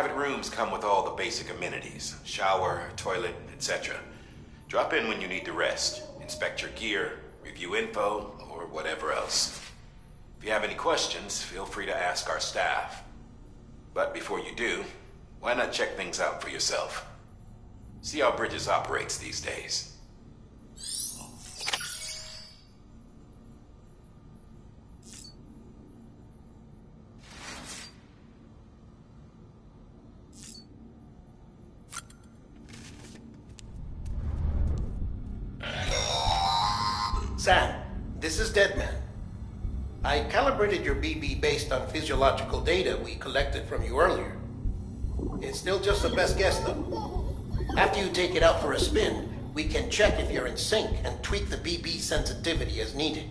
private rooms come with all the basic amenities. Shower, toilet, etc. Drop in when you need to rest, inspect your gear, review info, or whatever else. If you have any questions, feel free to ask our staff. But before you do, why not check things out for yourself? See how Bridges operates these days. Sam, this is Deadman. I calibrated your BB based on physiological data we collected from you earlier. It's still just the best guess, though. After you take it out for a spin, we can check if you're in sync and tweak the BB sensitivity as needed.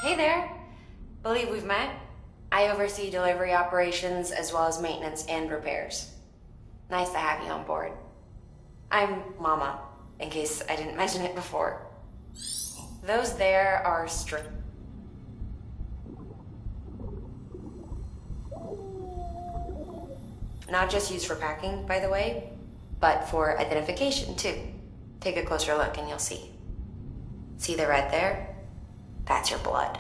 Hey there. Believe we've met. I oversee delivery operations as well as maintenance and repairs. Nice to have you on board. I'm Mama, in case I didn't mention it before. Those there are not just used for packing, by the way, but for identification too. Take a closer look and you'll see. See the red there? That's your blood.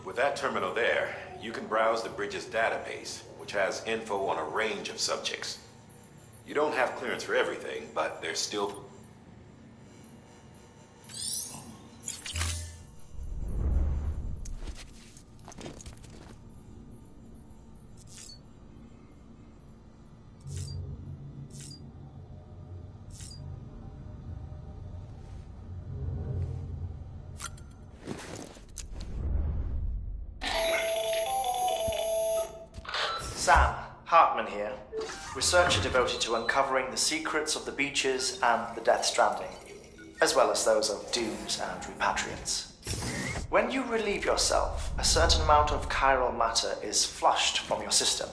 With that terminal there, you can browse the Bridges database, which has info on a range of subjects. You don't have clearance for everything, but there's still... Sam, Hartman here, researcher devoted to uncovering the secrets of the beaches and the Death Stranding, as well as those of dooms and repatriants. When you relieve yourself, a certain amount of chiral matter is flushed from your system.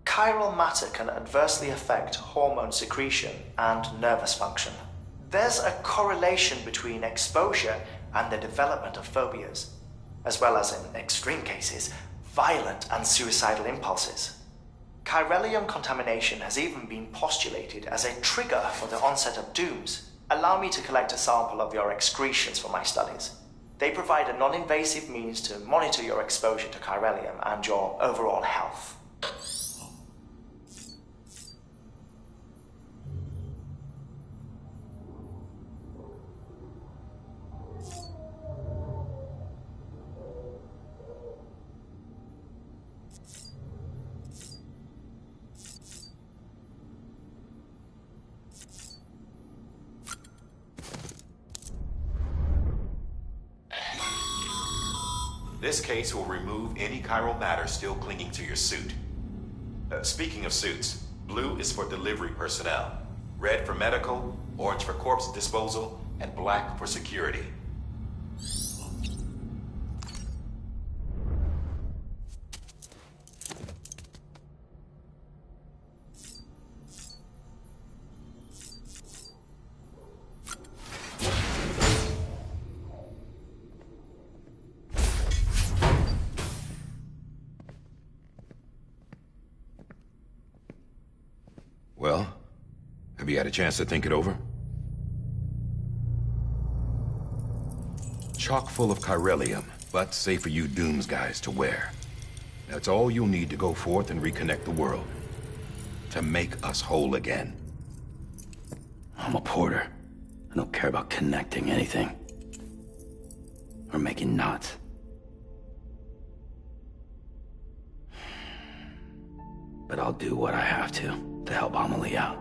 Chiral matter can adversely affect hormone secretion and nervous function. There's a correlation between exposure and the development of phobias, as well as, in extreme cases, violent and suicidal impulses. Chiralium contamination has even been postulated as a trigger for the onset of dooms. Allow me to collect a sample of your excretions for my studies. They provide a non-invasive means to monitor your exposure to chiralium and your overall health. This case will remove any chiral matter still clinging to your suit. Speaking of suits, blue is for delivery personnel, red for medical, orange for corpse disposal, and black for security. Well, have you had a chance to think it over? Chock full of chiralium, but safe for you Dooms guys to wear. That's all you'll need to go forth and reconnect the world. To make us whole again. I'm a porter. I don't care about connecting anything. Or making knots. but I'll do what I have to help Amelie out.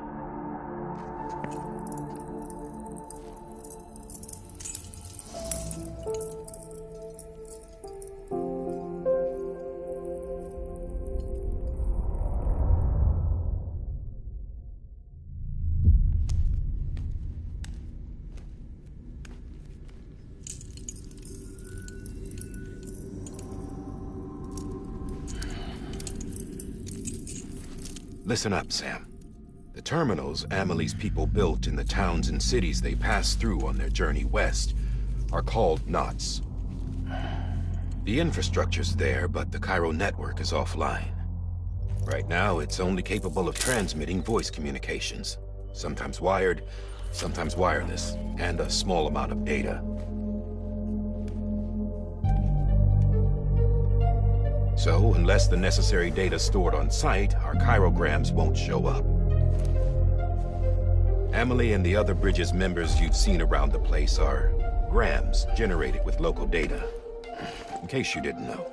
Listen up, Sam. The terminals Amelie's people built in the towns and cities they passed through on their journey west are called knots. The infrastructure's there, but the Cairo network is offline. Right now, it's only capable of transmitting voice communications, sometimes wired, sometimes wireless, and a small amount of data. So, unless the necessary data stored on site, our chirograms won't show up. Amelie and the other Bridges members you've seen around the place are grams generated with local data, in case you didn't know.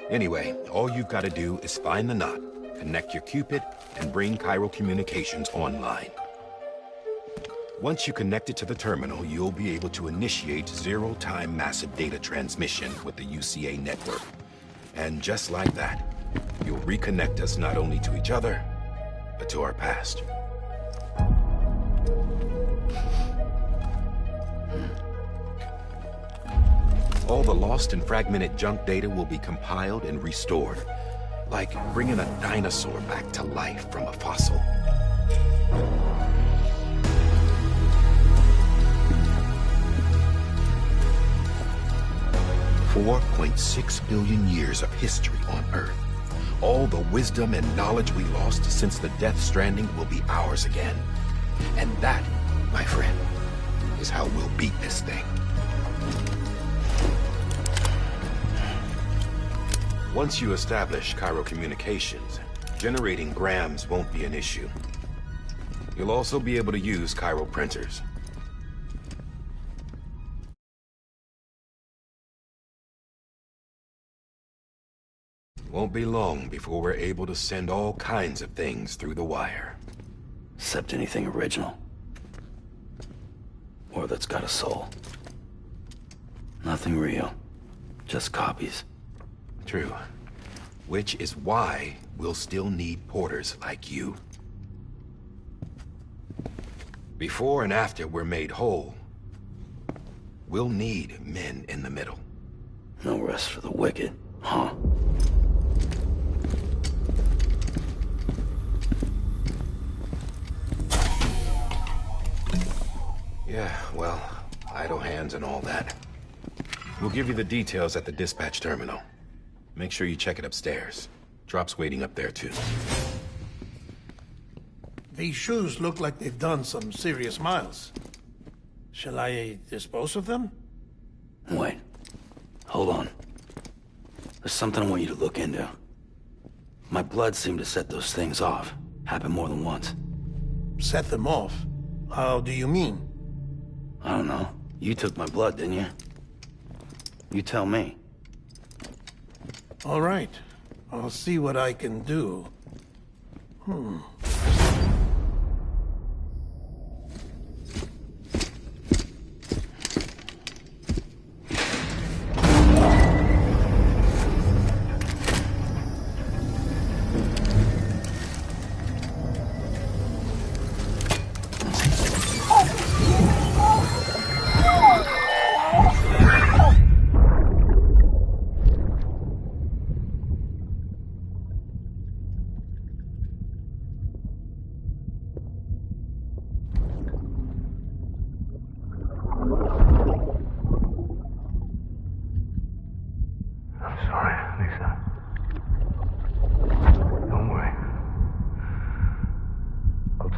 Anyway, all you've got to do is find the knot, connect your Cupid, and bring Cairo communications online. Once you connect it to the terminal, you'll be able to initiate zero-time massive data transmission with the UCA network. And just like that, you'll reconnect us not only to each other, but to our past. All the lost and fragmented junk data will be compiled and restored, like bringing a dinosaur back to life from a fossil. 4.6 billion years of history on Earth. All the wisdom and knowledge we lost since the Death Stranding will be ours again. And that, my friend, is how we'll beat this thing. Once you establish Cairo communications, generating grams won't be an issue. You'll also be able to use Cairo printers. Won't be long before we're able to send all kinds of things through the wire. Except anything original. Or that's got a soul. Nothing real. Just copies. True. Which is why we'll still need porters like you. Before and after we're made whole, we'll need men in the middle. No rest for the wicked, huh? Yeah, well, idle hands and all that. We'll give you the details at the dispatch terminal. Make sure you check it upstairs. Drop's waiting up there, too. These shoes look like they've done some serious miles. Shall I dispose of them? Wait. Hold on. There's something I want you to look into. My blood seemed to set those things off. Happened more than once. Set them off? How do you mean? I don't know. You took my blood, didn't you? You tell me. All right. I'll see what I can do.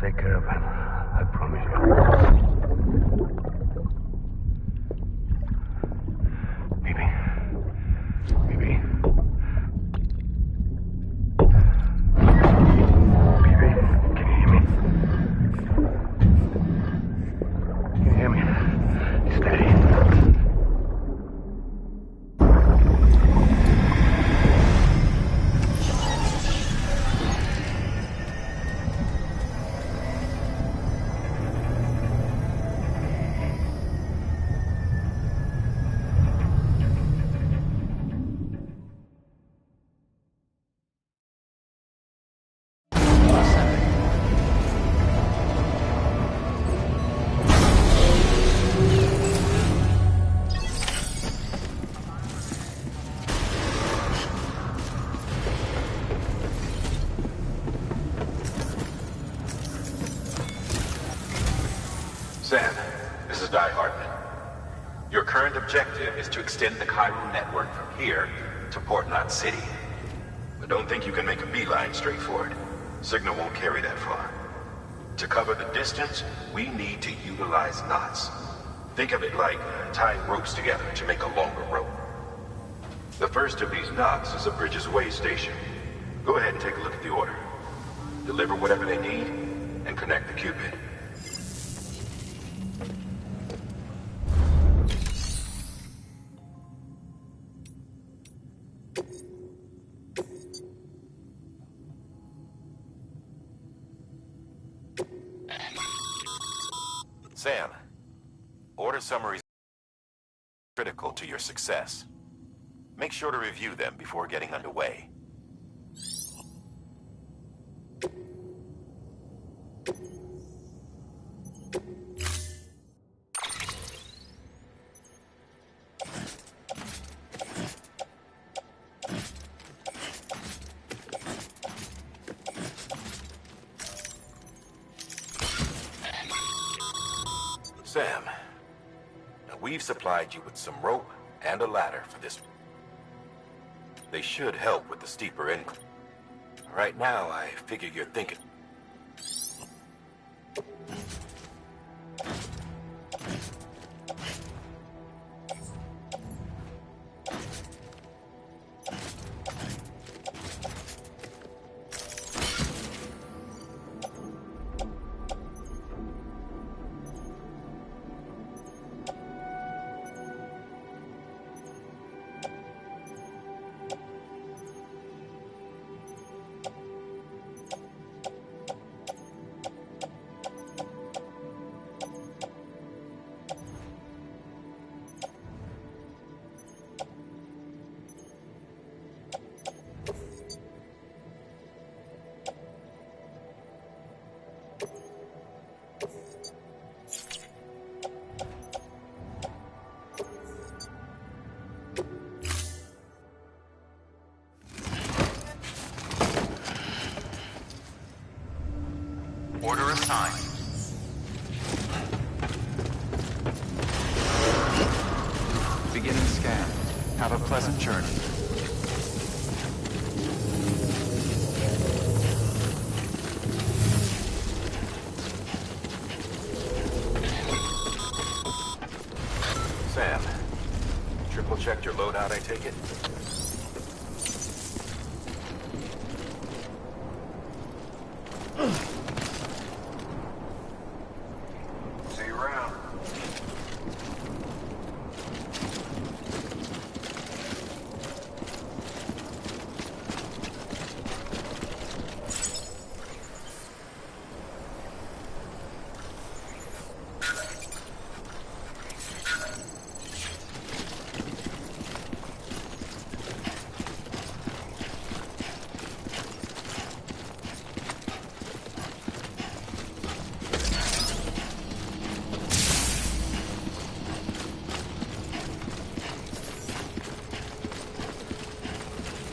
Take care of him. I promise you. Baby. Baby. Baby, can you hear me? Can you hear me? Steady. Sam, this is Die Hartman. Your current objective is to extend the Chiral network from here to Port Knot City. But don't think you can make a beeline straight for it. Signal won't carry that far. To cover the distance, we need to utilize knots. Think of it like tying ropes together to make a longer rope. The first of these knots is a Bridges Way station. Go ahead and take a look at the order. Deliver whatever they need, and connect the Cupid. Sam, order summaries are critical to your success. Make sure to review them before getting underway. Sam, we've supplied you with some rope and a ladder for this. They should help with the steeper incline. Right now, I figure you're thinking. Order assigned. Beginning scan. Have a pleasant journey. Sam, triple checked your loadout, I take it? See you around.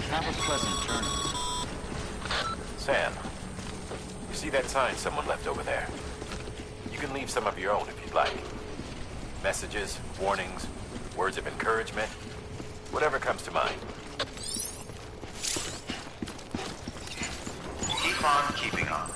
Have a pleasant journey. Sam, you see that sign someone left over there? You can leave some of your own if you'd like. Messages, warnings, words of encouragement, whatever comes to mind. Keep on keeping on.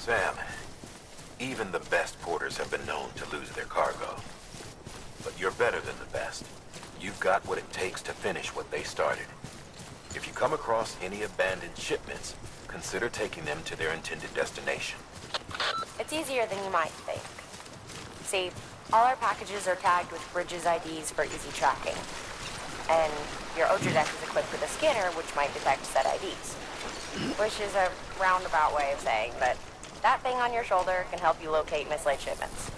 Sam, even the best porters have been known to lose their cargo. But you're better than the best. You've got what it takes to finish what they started. If you come across any abandoned shipments, consider taking them to their intended destination. It's easier than you might think. See, all our packages are tagged with Bridges IDs for easy tracking. And your Otradeck is equipped with a scanner which might detect said IDs. Which is a roundabout way of saying that that thing on your shoulder can help you locate mislaid shipments.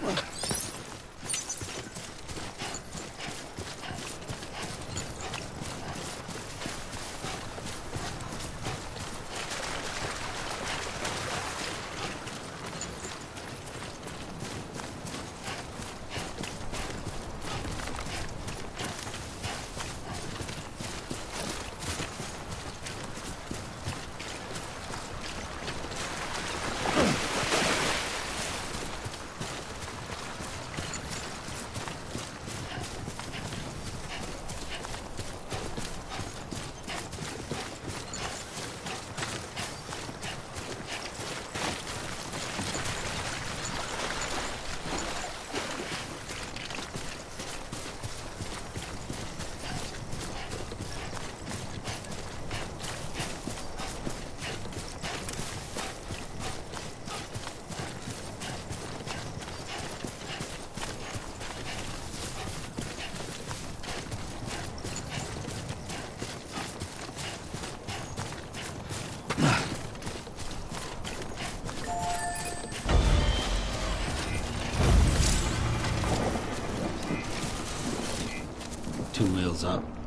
What's up?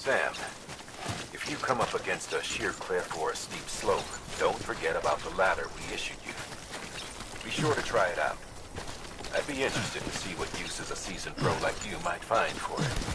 Sam, if you come up against a sheer cliff or a steep slope, don't forget about the ladder we issued you. Be sure to try it out. I'd be interested to see what uses a seasoned pro like you might find for it.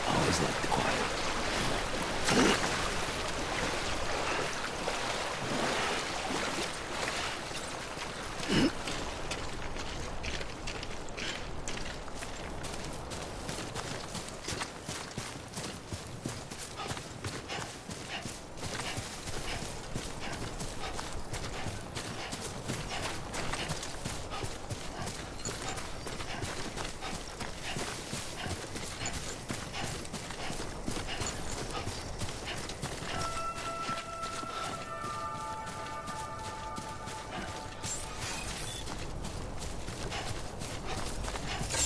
Always liked the quiet.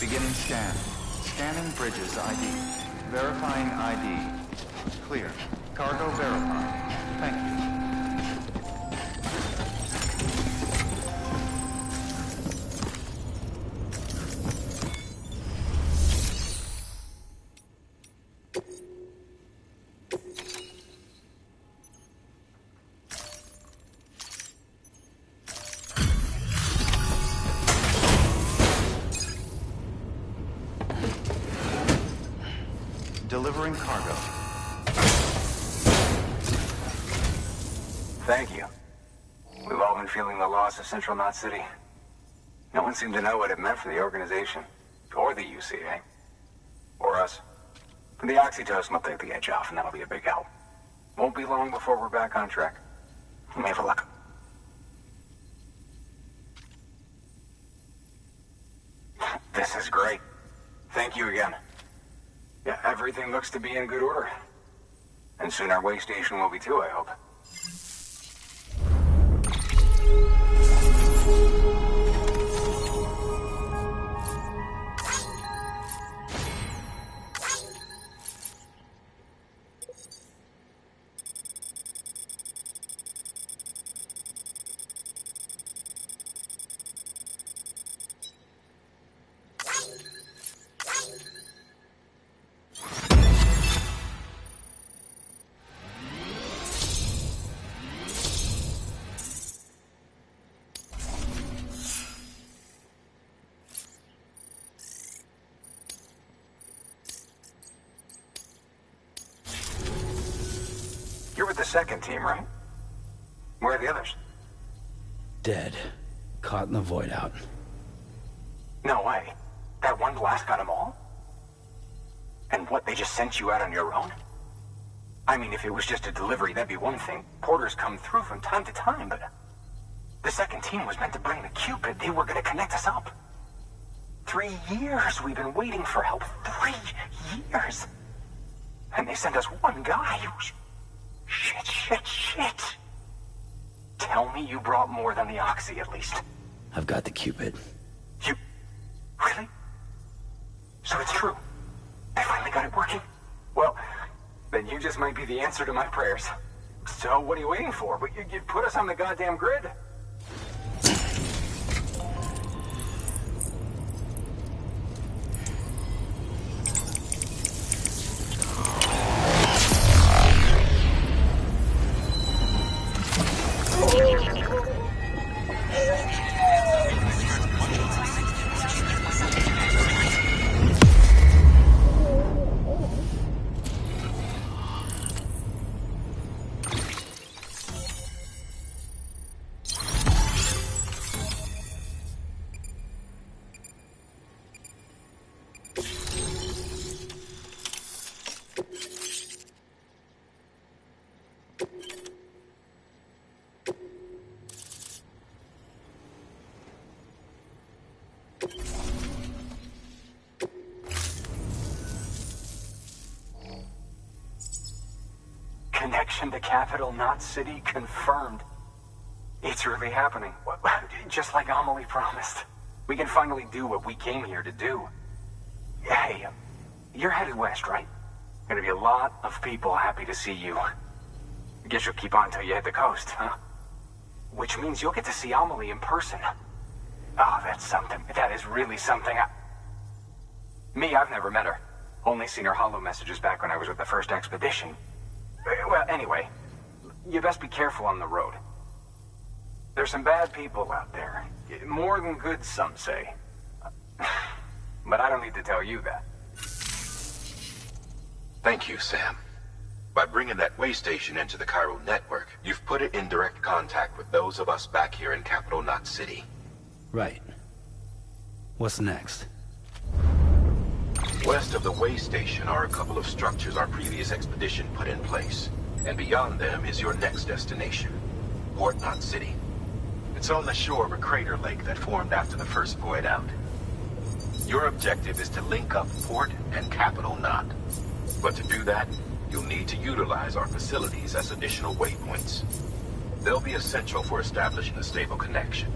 Beginning scan. Scanning bridges ID. Verifying ID. Clear. Cargo verified. Thank you. Delivering cargo. Thank you. We've all been feeling the loss of Central Knot City. No one seemed to know what it meant for the organization, or the UCA, or us. The oxytocin will take the edge off, and that'll be a big help. Won't be long before we're back on track. May have a luck. This is great. Thank you again. Yeah, everything looks to be in good order. And soon our way station will be too, I hope. You're with the second team, right? Where are the others? Dead. Caught in the void out. No way. That one blast got them all? And what, they just sent you out on your own? I mean, if it was just a delivery, that'd be one thing. Porters come through from time to time, but... The second team was meant to bring the Cupid. They were gonna connect us up. 3 years we've been waiting for help. 3 years. And they sent us one guy. Shit. Tell me you brought more than the Oxy, at least. I've got the Cupid. You... Really? So it's true. They finally got it working? Well, then you just might be the answer to my prayers. So what are you waiting for? You put us on the goddamn grid. Connection to Capital Knot City confirmed. It's really happening. Just like Amelie promised. We can finally do what we came here to do. Hey, you're headed west, right? Gonna be a lot of people happy to see you. Guess you'll keep on till you hit the coast, huh? Which means you'll get to see Amelie in person. Oh, that's something. That is really something. Me, I've never met her. Only seen her holo messages back when I was with the first expedition. Well, anyway, you best be careful on the road. There's some bad people out there. More than good, some say. But I don't need to tell you that. Thank you, Sam. By bringing that way station into the Cairo network, you've put it in direct contact with those of us back here in Capital Knot City. Right. What's next? West of the way station are a couple of structures our previous expedition put in place. And beyond them is your next destination, Port Knot City. It's on the shore of a crater lake that formed after the first void out. Your objective is to link up Port and Capital Knot. But to do that, you'll need to utilize our facilities as additional waypoints. They'll be essential for establishing a stable connection.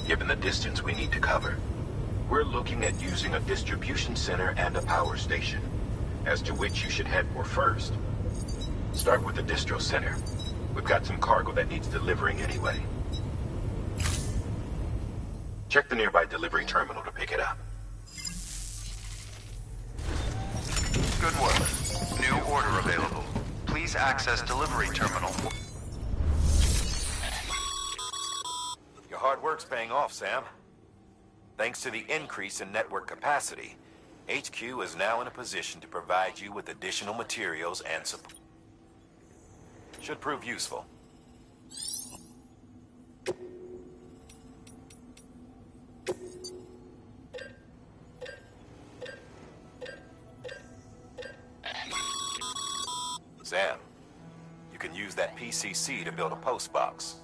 Given the distance we need to cover, we're looking at using a distribution center and a power station, as to which you should head for first. Start with the distro center. We've got some cargo that needs delivering anyway. Check the nearby delivery terminal to pick it up. Good work. New order available. Please access delivery terminal. Your hard work's paying off, Sam. Thanks to the increase in network capacity, HQ is now in a position to provide you with additional materials and support. Should prove useful. Sam, you can use that PCC to build a post box.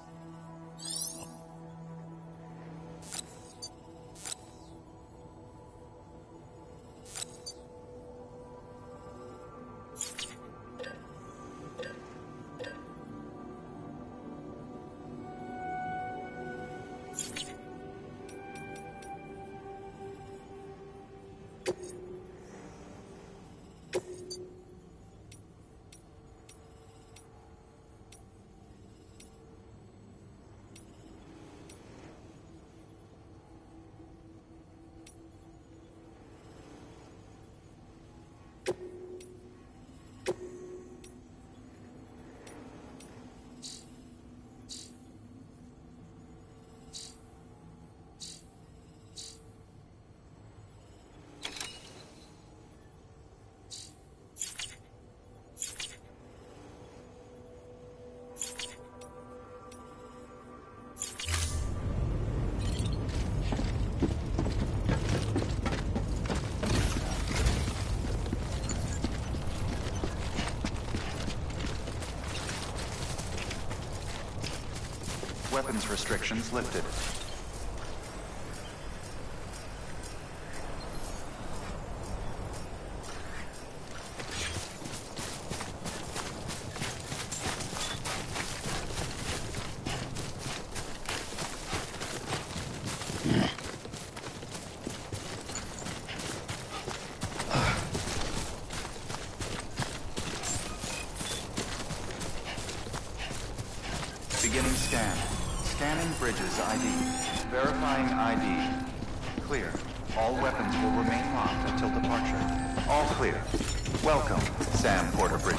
Weapons restrictions lifted. Beginning scan. Scanning bridges ID. Verifying ID. Clear. All weapons will remain locked until departure. All clear. Welcome, Sam Porter Bridge.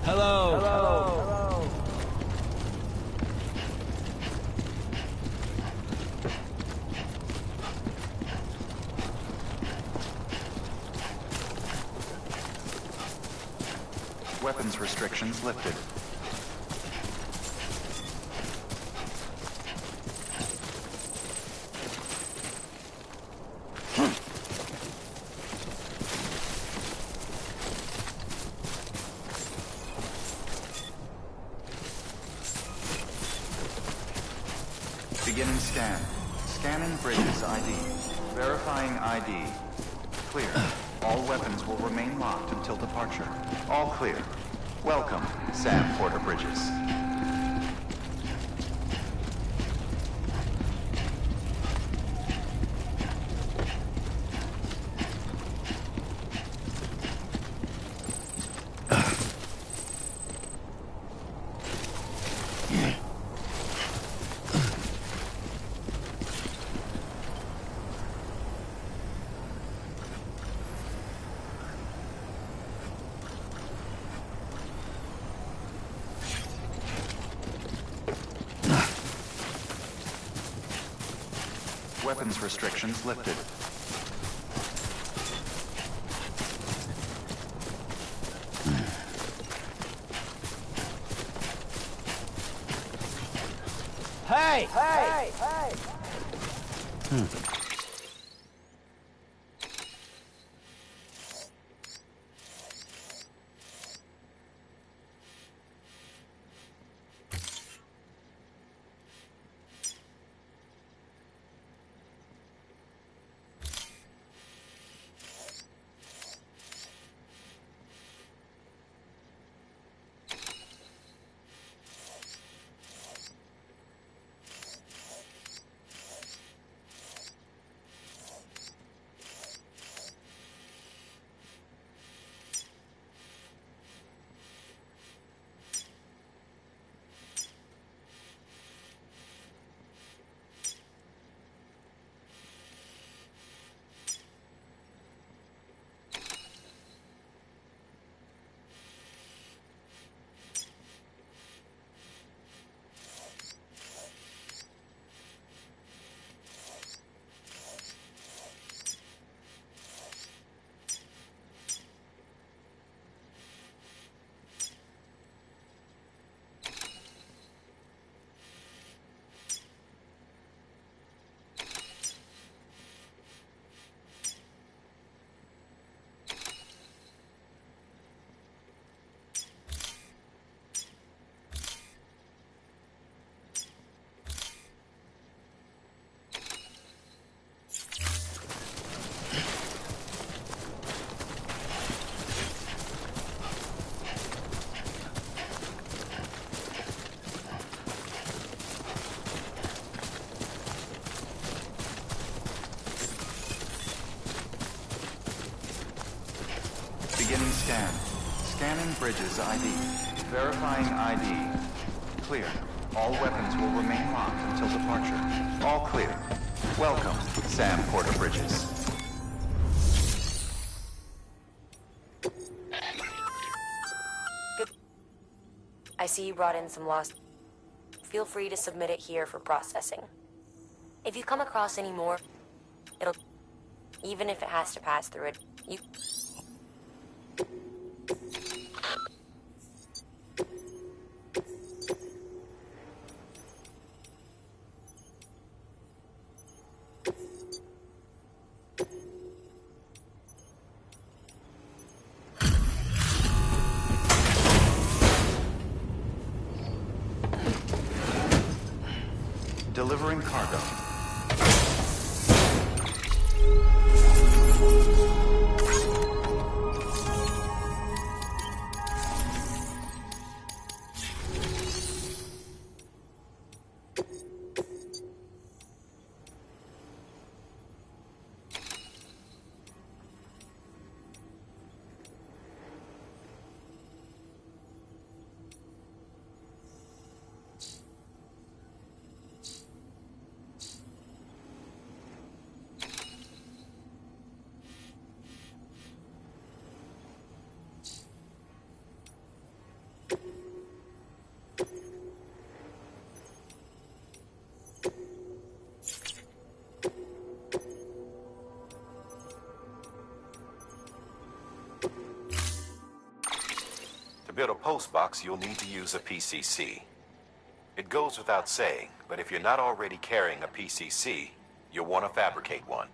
Hello. Hello. Weapons restrictions lifted. Beginning scan. Scanning bridges ID. Verifying ID. Clear. All weapons will remain locked until departure. All clear. Welcome, Sam Porter Bridges. Weapons restrictions lifted. Hey! Hey! Beginning scan. Scanning bridges ID. Verifying ID. Clear. All weapons will remain locked until departure. All clear. Welcome, Sam Porter Bridges. Good. I see you brought in some lost. Feel free to submit it here for processing. If you come across any more, it'll... Even if it has to pass through it, you... To build a post box, you'll need to use a PCC. It goes without saying, but if you're not already carrying a PCC, you'll want to fabricate one.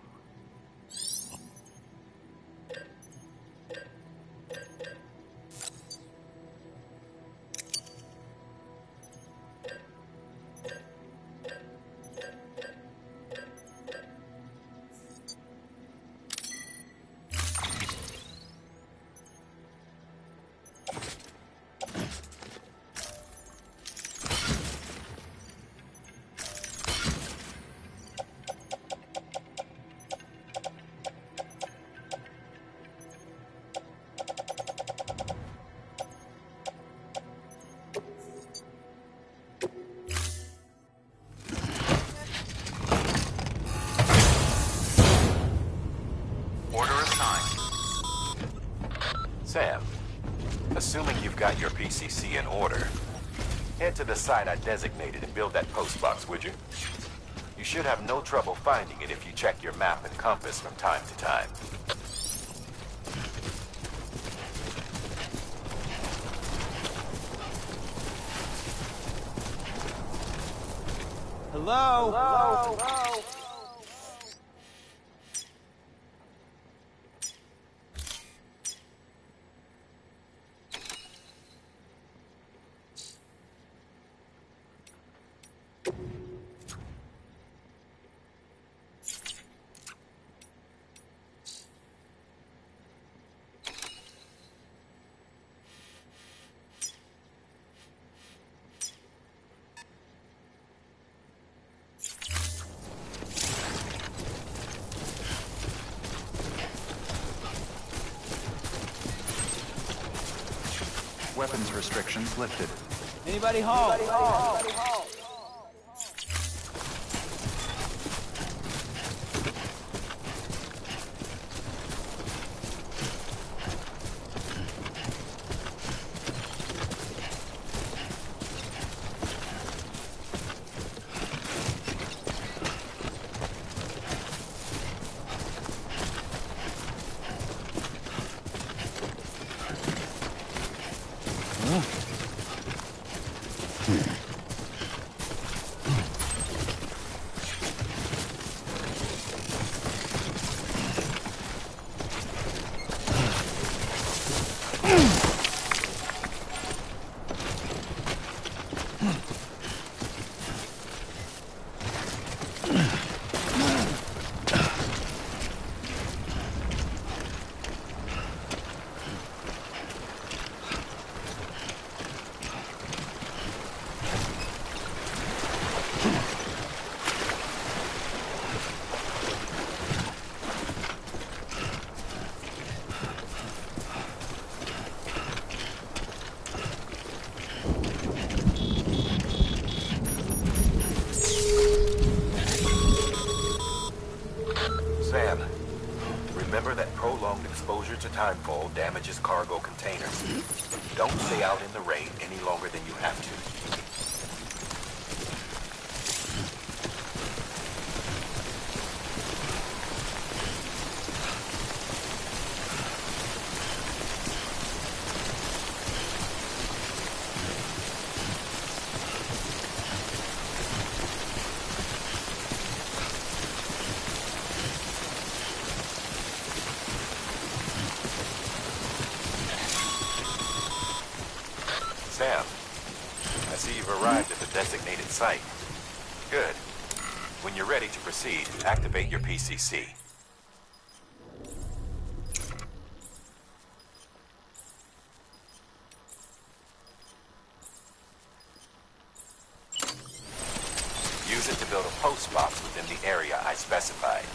Sam, assuming you've got your PCC in order, head to the site I designated and build that post box, would you? You should have no trouble finding it if you check your map and compass from time to time. Hello? Hello? Hello? Weapons restrictions lifted. Anybody home? Anybody home? Anybody home? Sam, remember that prolonged exposure to timefall damages cargo containers. Don't stay out in the rain any longer than you have to. Sam, I see you've arrived at the designated site. Good. When you're ready to proceed, activate your PCC. Use it to build a post box within the area I specified.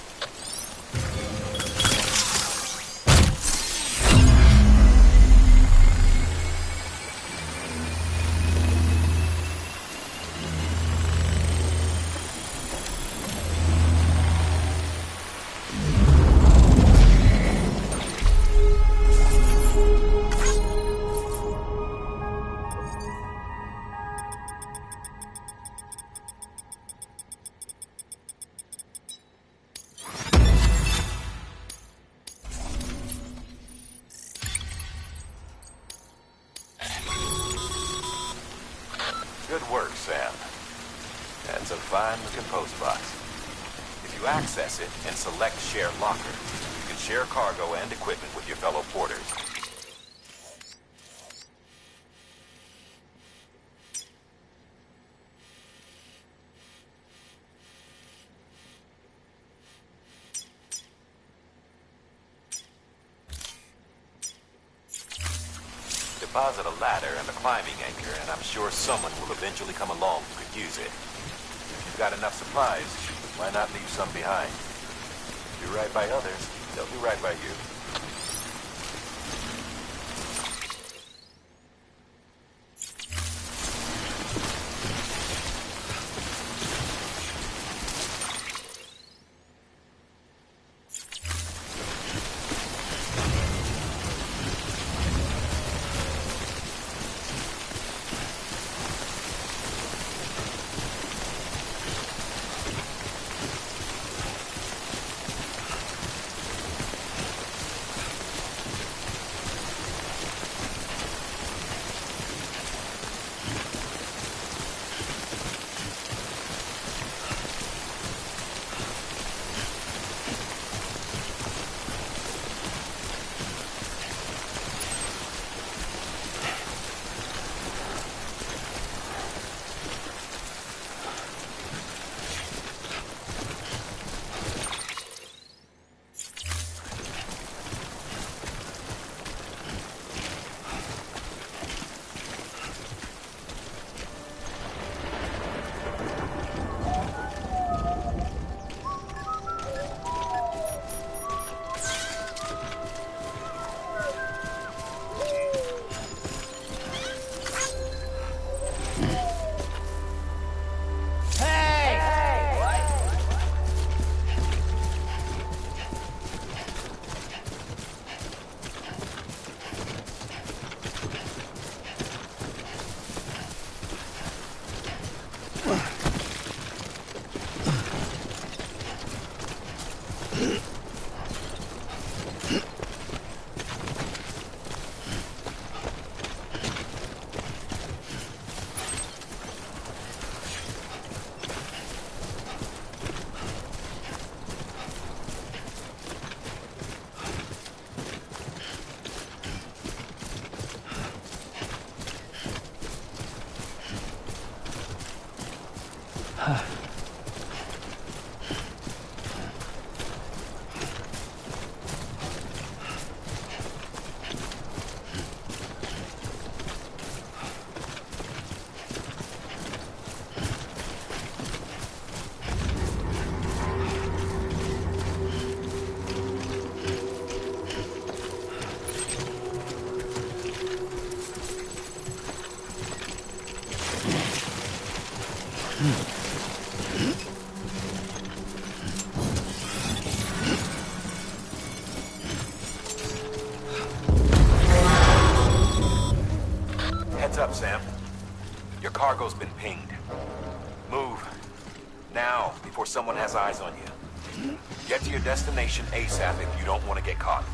a fine-looking post box. If you access it and select Share Locker, you can share cargo and equipment with your fellow porters. Deposit a ladder and a climbing anchor, and I'm sure someone will eventually come along who could use it. If you've got enough supplies, why not leave some behind? Do right by others, they'll do right by you. Heads up, Sam. Your cargo's been pinged. Move. Now, before someone has eyes on you. Get to your destination ASAP if you don't want to get caught.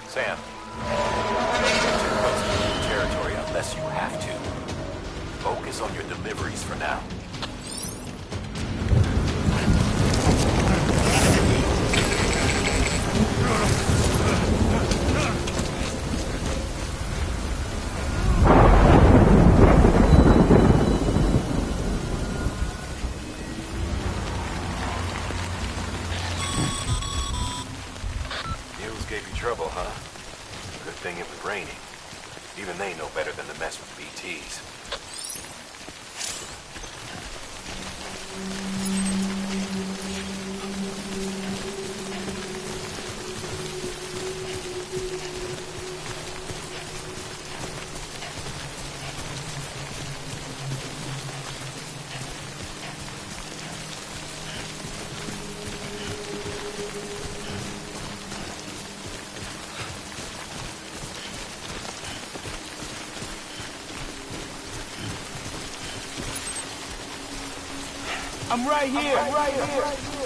Sam, territory unless you have to. Focus on your deliveries for now. Mules gave you trouble, huh? Good thing it was raining. Even they know better than to mess with BTs. I'm right here. I'm right here.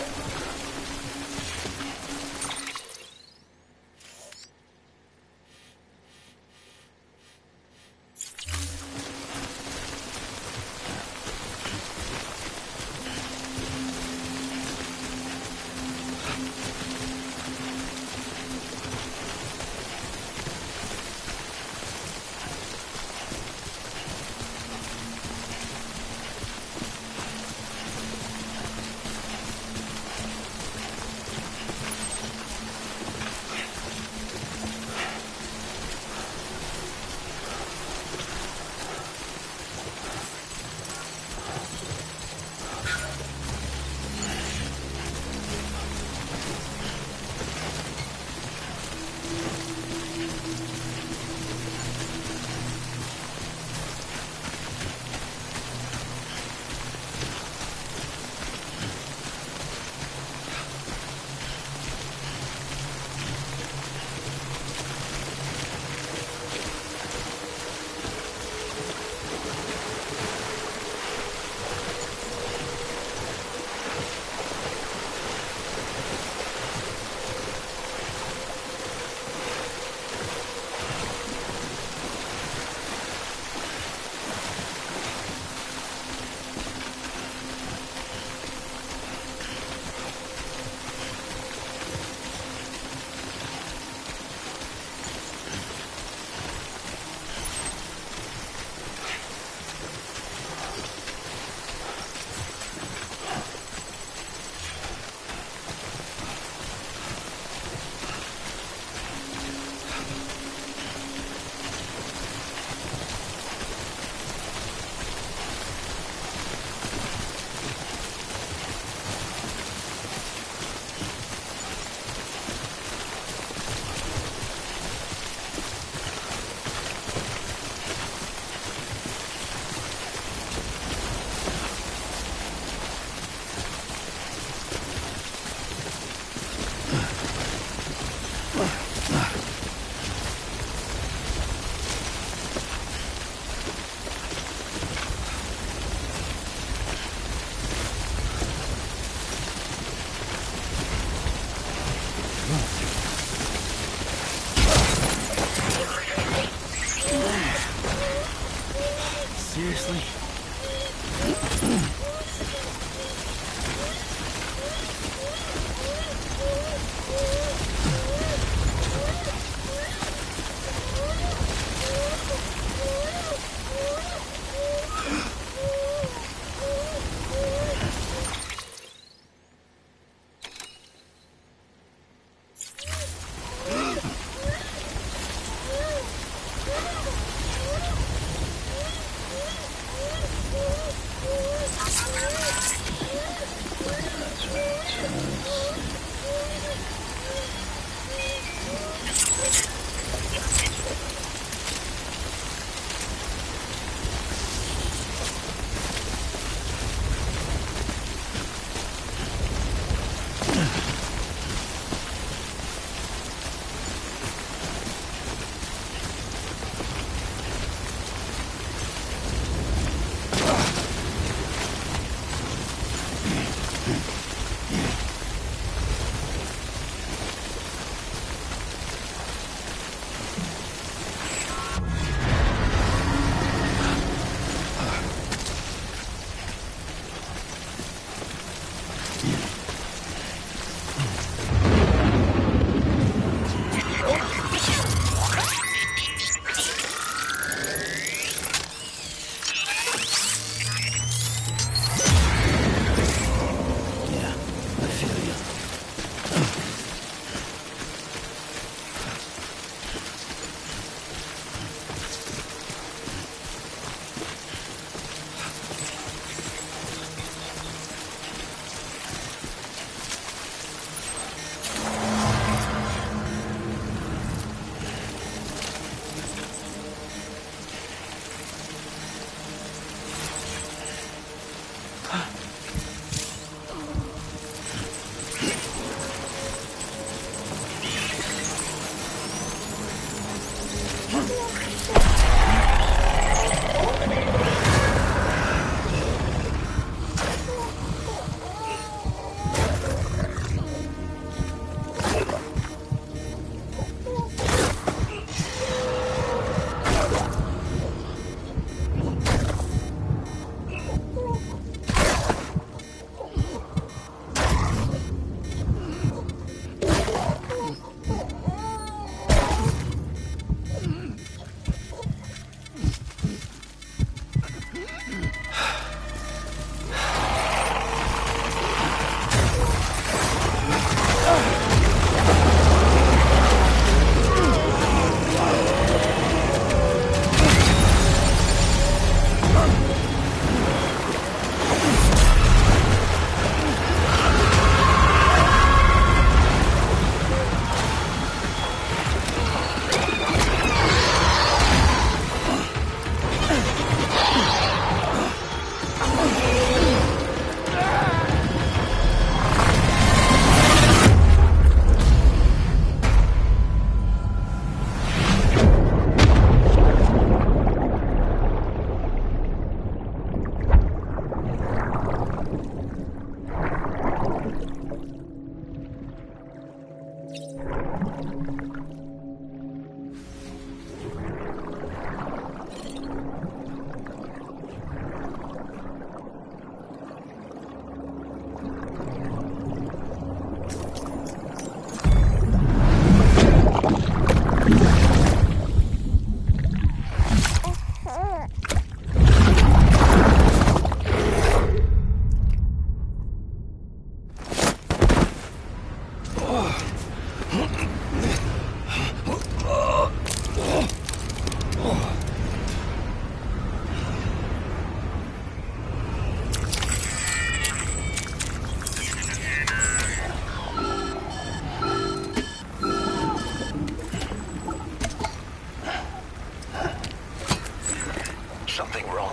Seriously?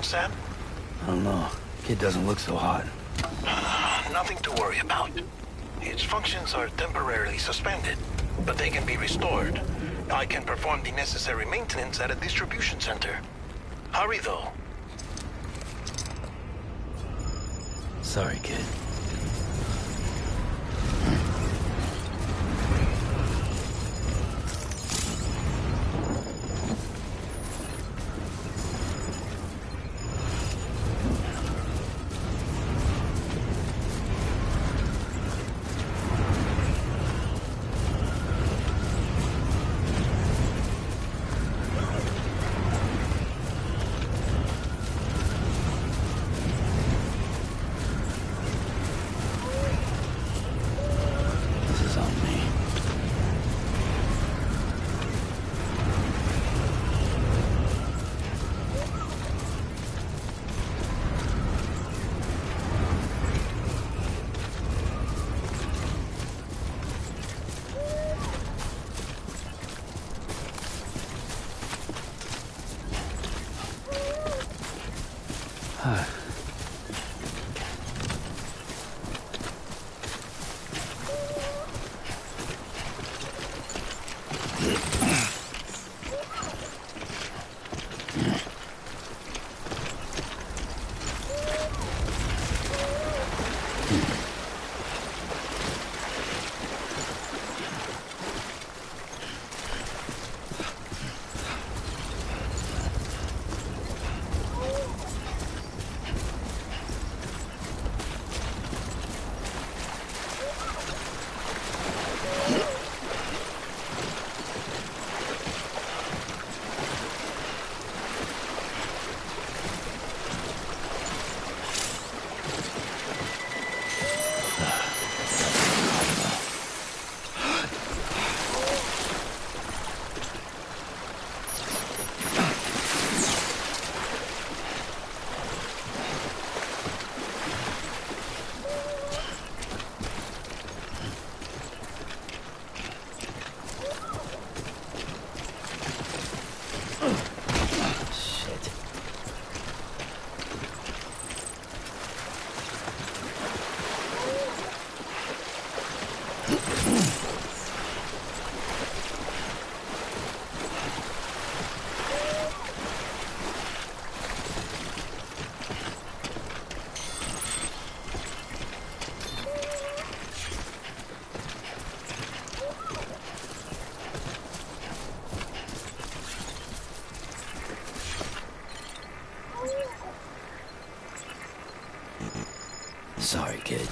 Sam? I don't know. Kid doesn't look so hot. Nothing to worry about. Its functions are temporarily suspended, but they can be restored. I can perform the necessary maintenance at a distribution center. Hurry, though. Sorry, kid. Sorry, kid.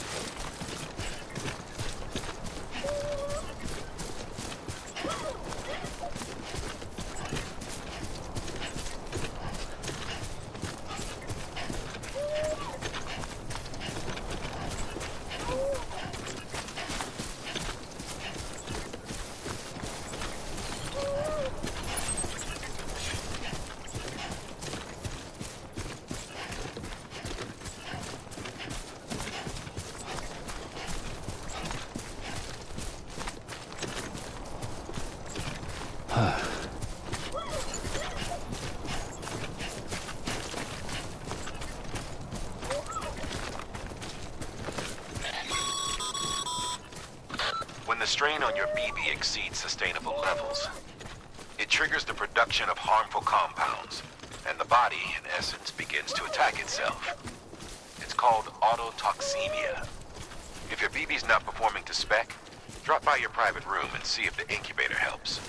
When the strain on your BB exceeds sustainable levels, it triggers the production of harmful compounds, and the body, in essence, begins to attack itself. It's called autotoxemia. If your BB's not performing to spec, drop by your private room and see if the incubator helps.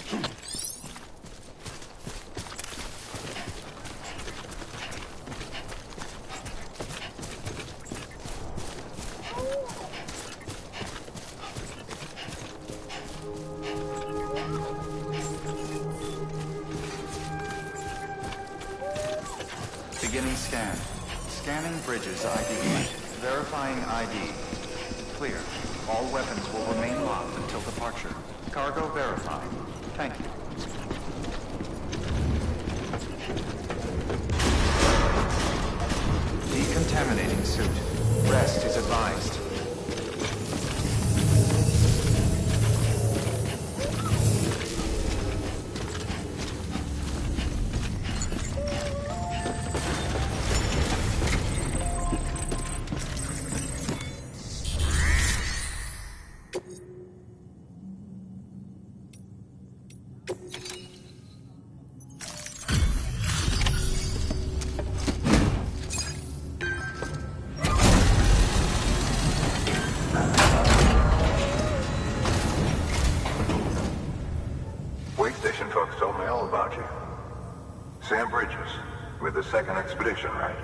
Beginning scan. Scanning bridges ID. Verifying ID. Clear. All weapons will remain locked until departure. Cargo verified. Thank you. Decontaminating suit. Rest is advised. the second expedition, right?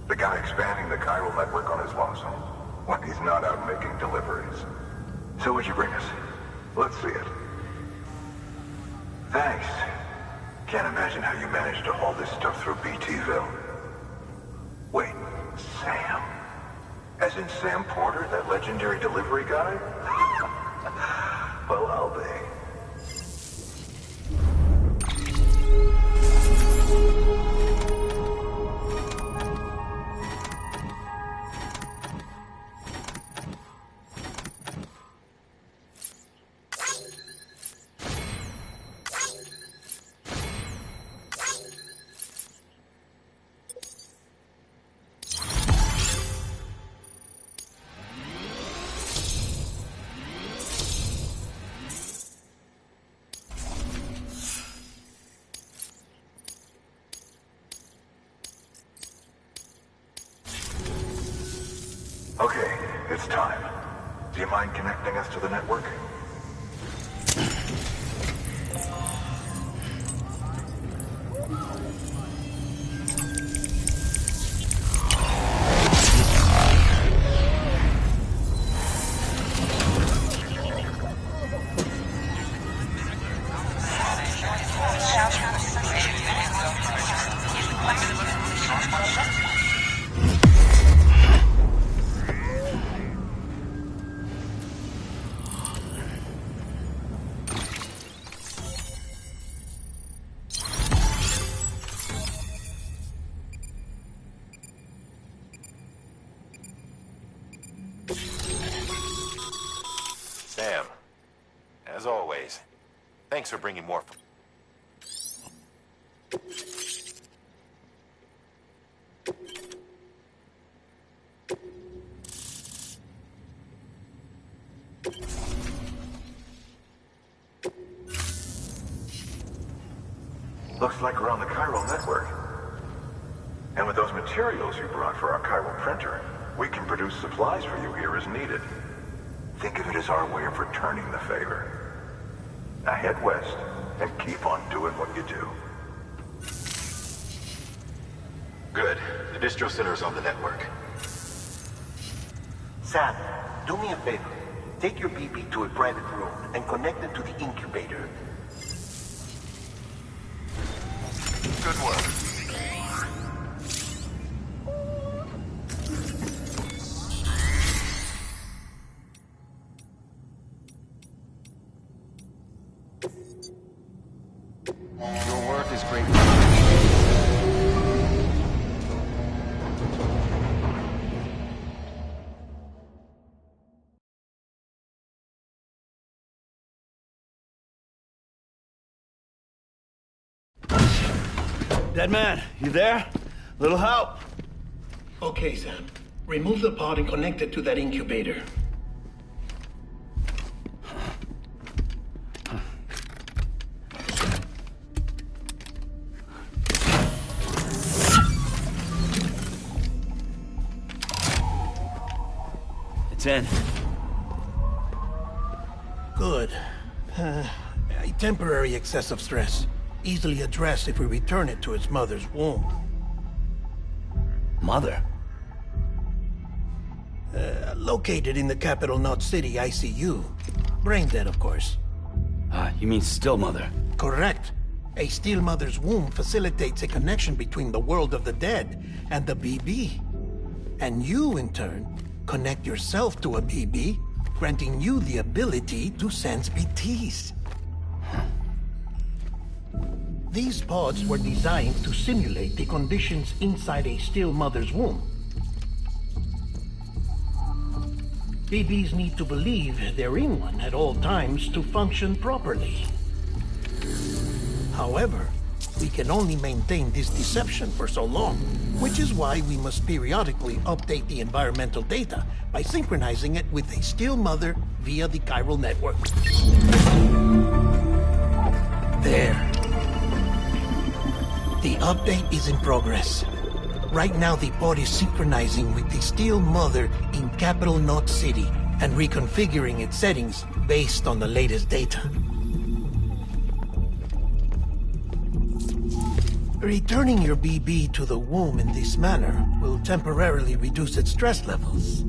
The guy expanding the chiral network on his lonesome. When he's not out making deliveries. So what'd you bring us? Let's see it. Thanks. Can't imagine how you managed to haul this stuff through BTville. Wait, Sam? As in Sam Porter, that legendary delivery guy? Well, I'll be. Okay, it's time. Do you mind connecting us to the network? Sam, as always, thanks for bringing more. Looks like we're on the chiral network. And with those materials you brought for our chiral printer, we can produce supplies for you here as needed. Think of it as our way of returning the favor. Now head west and keep on doing what you do. Good. The distro center is on the network. Sam, do me a favor. Take your BB to a private room and connect it to the incubator. Good work. Your work is great. Dead man, you there? Little help? Okay, Sam. Remove the pod and connect it to that incubator. It's in. Good. A temporary excessive stress. Easily addressed if we return it to its mother's womb. Mother? Located in the capital Knot City ICU. Brain dead, of course. You mean still mother? Correct. A still mother's womb facilitates a connection between the world of the dead and the BB. And you, in turn, connect yourself to a BB, granting you the ability to sense BTs. These pods were designed to simulate the conditions inside a still mother's womb. BBs need to believe they're in one at all times to function properly. However, we can only maintain this deception for so long, which is why we must periodically update the environmental data by synchronizing it with a still mother via the chiral network. There. The update is in progress. Right now, the pod is synchronizing with the still mother in capital Knot City and reconfiguring its settings based on the latest data. Returning your BB to the womb in this manner will temporarily reduce its stress levels.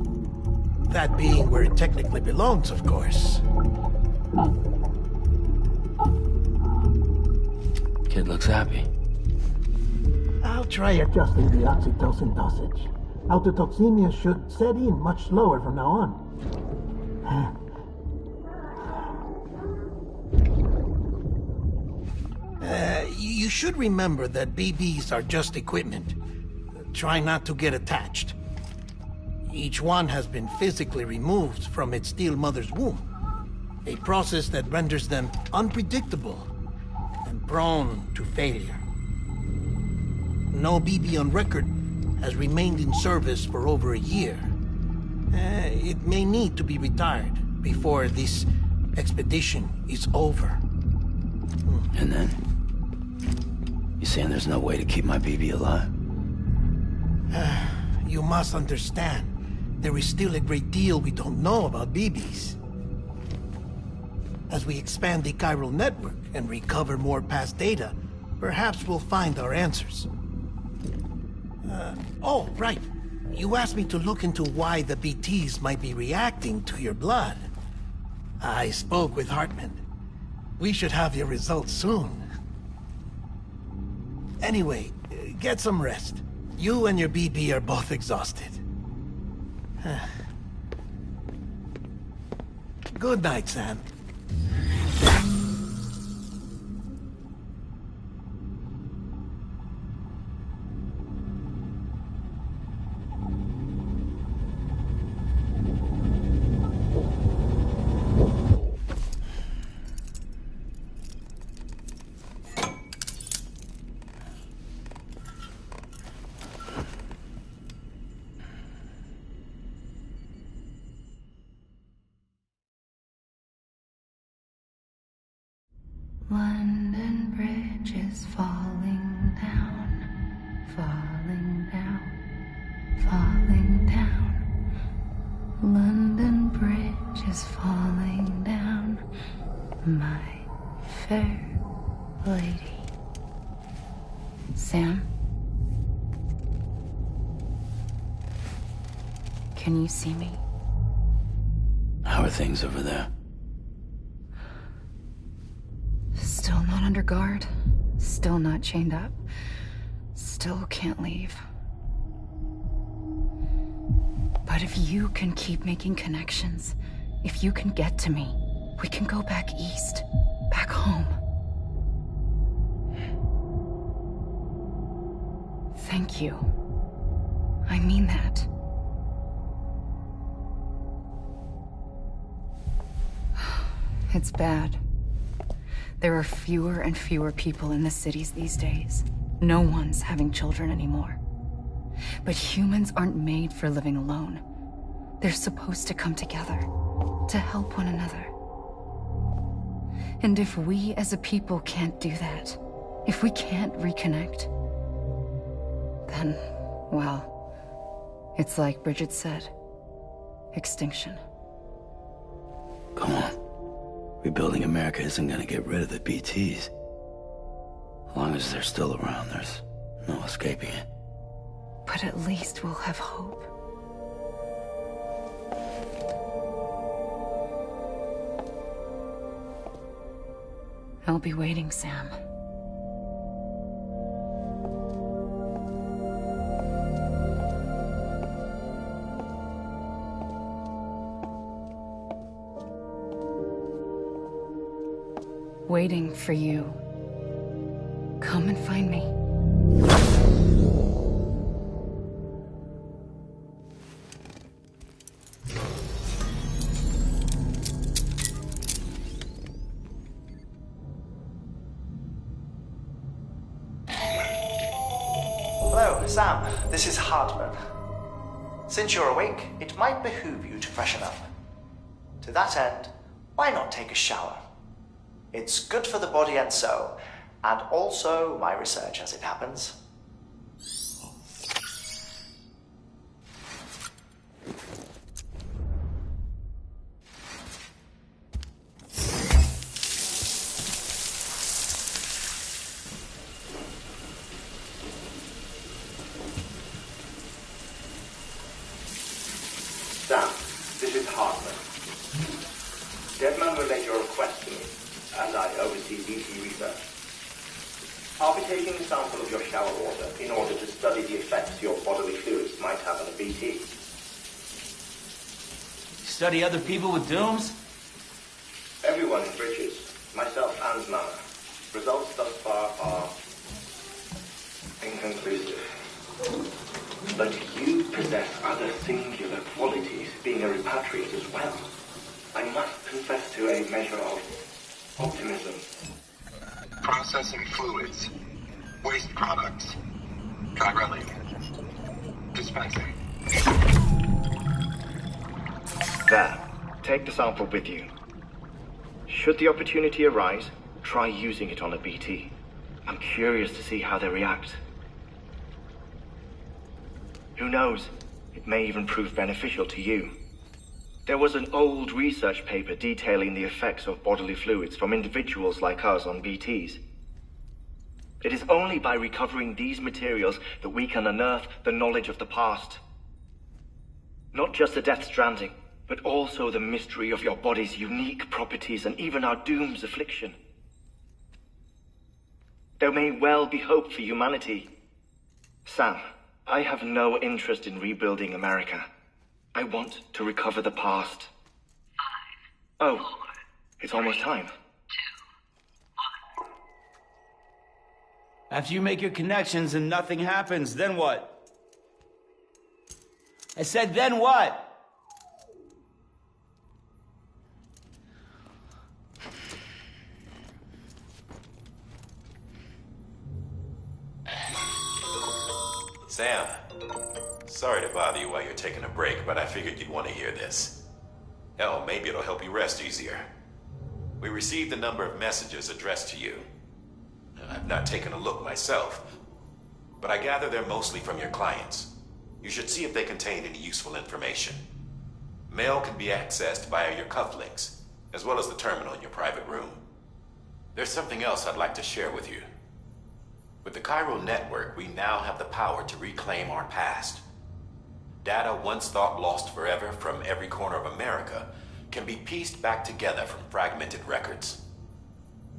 That being where it technically belongs, of course. Kid looks happy. I'll try adjusting the oxytocin dosage. Autotoxemia should set in much slower from now on. You should remember that BBs are just equipment. Try not to get attached. Each one has been physically removed from its steel mother's womb. A process that renders them unpredictable and prone to failure. No BB on record has remained in service for over a year. It may need to be retired before this expedition is over. And then? You saying there's no way to keep my BB alive? You must understand, there is still a great deal we don't know about BBs. As we expand the chiral network and recover more past data, perhaps we'll find our answers. Oh, right. You asked me to look into why the BTs might be reacting to your blood. I spoke with Hartman. We should have your results soon. Anyway, get some rest. You and your BB are both exhausted. Good night, Sam. London Bridge is falling down, falling down, falling down. London Bridge is falling down, my fair lady. Sam? Can you see me? How are things over there? Still not under guard. Still not chained up. Still can't leave. But if you can keep making connections, if you can get to me, we can go back east. Back home. Thank you. I mean that. It's bad. There are fewer and fewer people in the cities these days. No one's having children anymore. But humans aren't made for living alone. They're supposed to come together, to help one another. And if we as a people can't do that, if we can't reconnect, then, well, it's like Bridget said, extinction. Come on. Rebuilding America isn't gonna get rid of the BTs. As long as they're still around, there's no escaping it. But at least we'll have hope. I'll be waiting, Sam. Waiting for you. Come and find me. Hello, Sam. This is Hartman. Since you're awake, it might behoove you to freshen up. To that end, why not take a shower? It's good for the body and soul, and also my research as it happens. Deadman relayed your request to me, and I oversee BT research. I'll be taking a sample of your shower water in order to study the effects your bodily fluids might have on a BT. Study other people with dooms? Everyone in Bridges, myself and Mama. Results thus far are inconclusive. But you possess other singular qualities, being a repatriate as well. I must confess to a measure of optimism. Processing fluids. Waste products. Try relay. Dispensing. There. Take the sample with you. Should the opportunity arise, try using it on a BT. I'm curious to see how they react. Who knows? It may even prove beneficial to you. There was an old research paper detailing the effects of bodily fluids from individuals like us on BTs. It is only by recovering these materials that we can unearth the knowledge of the past. Not just the Death Stranding, but also the mystery of your body's unique properties and even our doom's affliction. There may well be hope for humanity. Sam, I have no interest in rebuilding America. I want to recover the past. 5, 4, oh, it's almost time. 2, 1. After you make your connections and nothing happens, then what? I said, then what? Sam, sorry to bother you while you're taking a break, but I figured you'd want to hear this. Hell, maybe it'll help you rest easier. We received a number of messages addressed to you. I've not taken a look myself, but I gather they're mostly from your clients. You should see if they contain any useful information. Mail can be accessed via your cufflinks, as well as the terminal in your private room. There's something else I'd like to share with you. With the Chiral Network, we now have the power to reclaim our past. Data once thought lost forever from every corner of America can be pieced back together from fragmented records.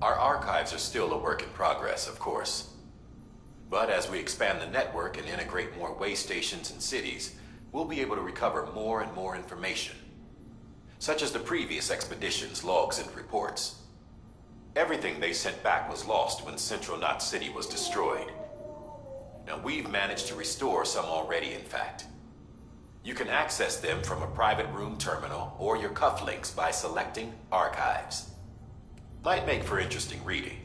Our archives are still a work in progress, of course. But as we expand the network and integrate more way stations and cities, we'll be able to recover more and more information, such as the previous expedition's logs and reports. Everything they sent back was lost when Central Knot City was destroyed. Now, we've managed to restore some already, in fact. You can access them from a private room terminal or your cufflinks by selecting Archives. Might make for interesting reading.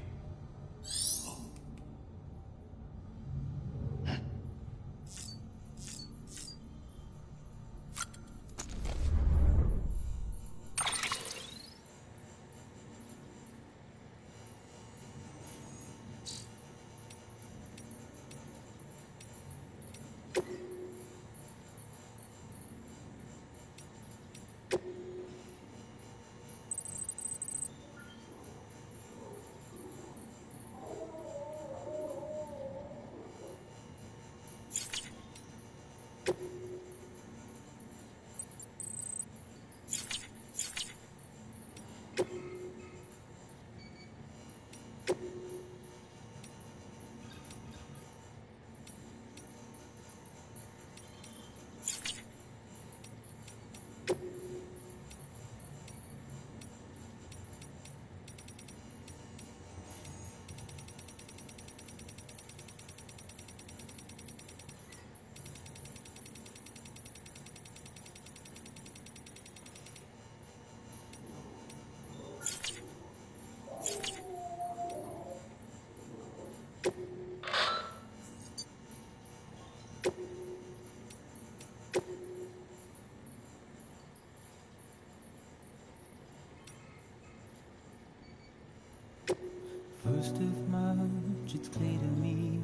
First of March, it's clear to me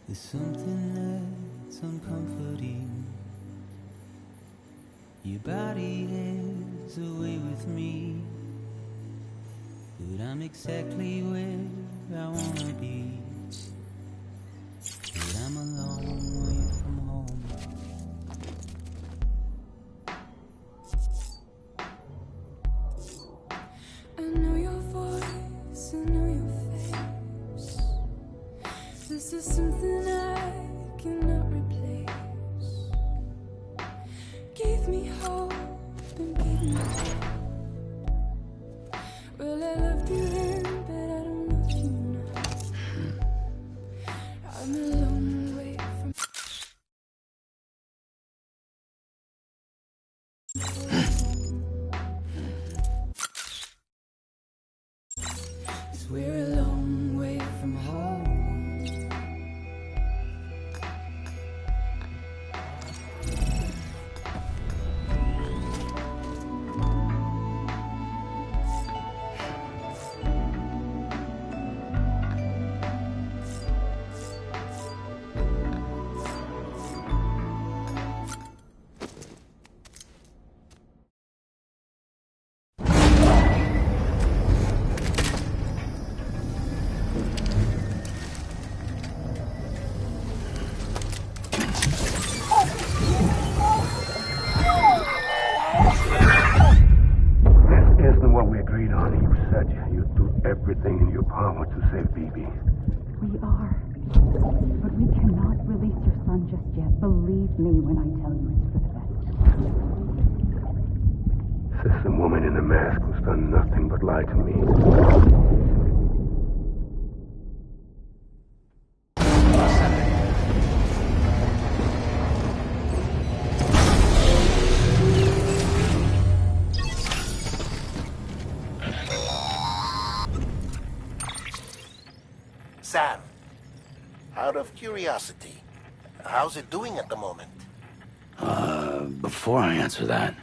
there's something that's uncomforting. Your body is away with me, but I'm exactly where I wanna be. But I'm a long way from home. Well, I loved you then, but I don't love you now. I'm a long way from. 'Cause we're a long way from home. Everything in your power to save BB. We are. But we cannot release your son just yet. Believe me when I tell you it's for the best. System woman in the mask who's done nothing but lie to me. Sam, out of curiosity, how's it doing at the moment? Before I answer that,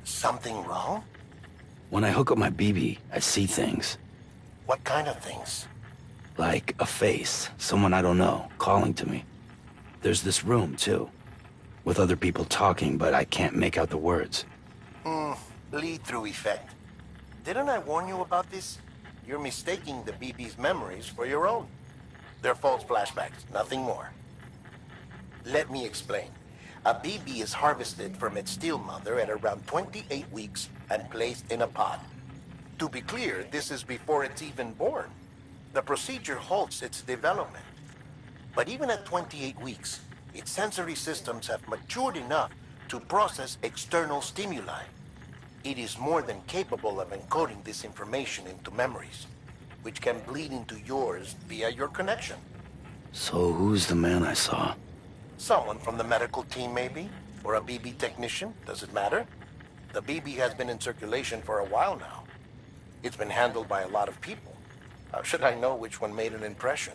Something wrong? when I hook up my BB, I see things. What kind of things? Like a face, someone I don't know, calling to me. There's this room, too, with other people talking, but I can't make out the words. Bleed-through effect. Didn't I warn you about this? You're mistaking the BB's memories for your own. They're false flashbacks, nothing more. Let me explain. A BB is harvested from its steel mother at around 28 weeks and placed in a pod. To be clear, this is before it's even born. The procedure halts its development. But even at 28 weeks, its sensory systems have matured enough to process external stimuli. It is more than capable of encoding this information into memories, which can bleed into yours via your connection. So who's the man I saw? Someone from the medical team, maybe? Or a BB technician? Does it matter? The BB has been in circulation for a while now. It's been handled by a lot of people. How should I know which one made an impression?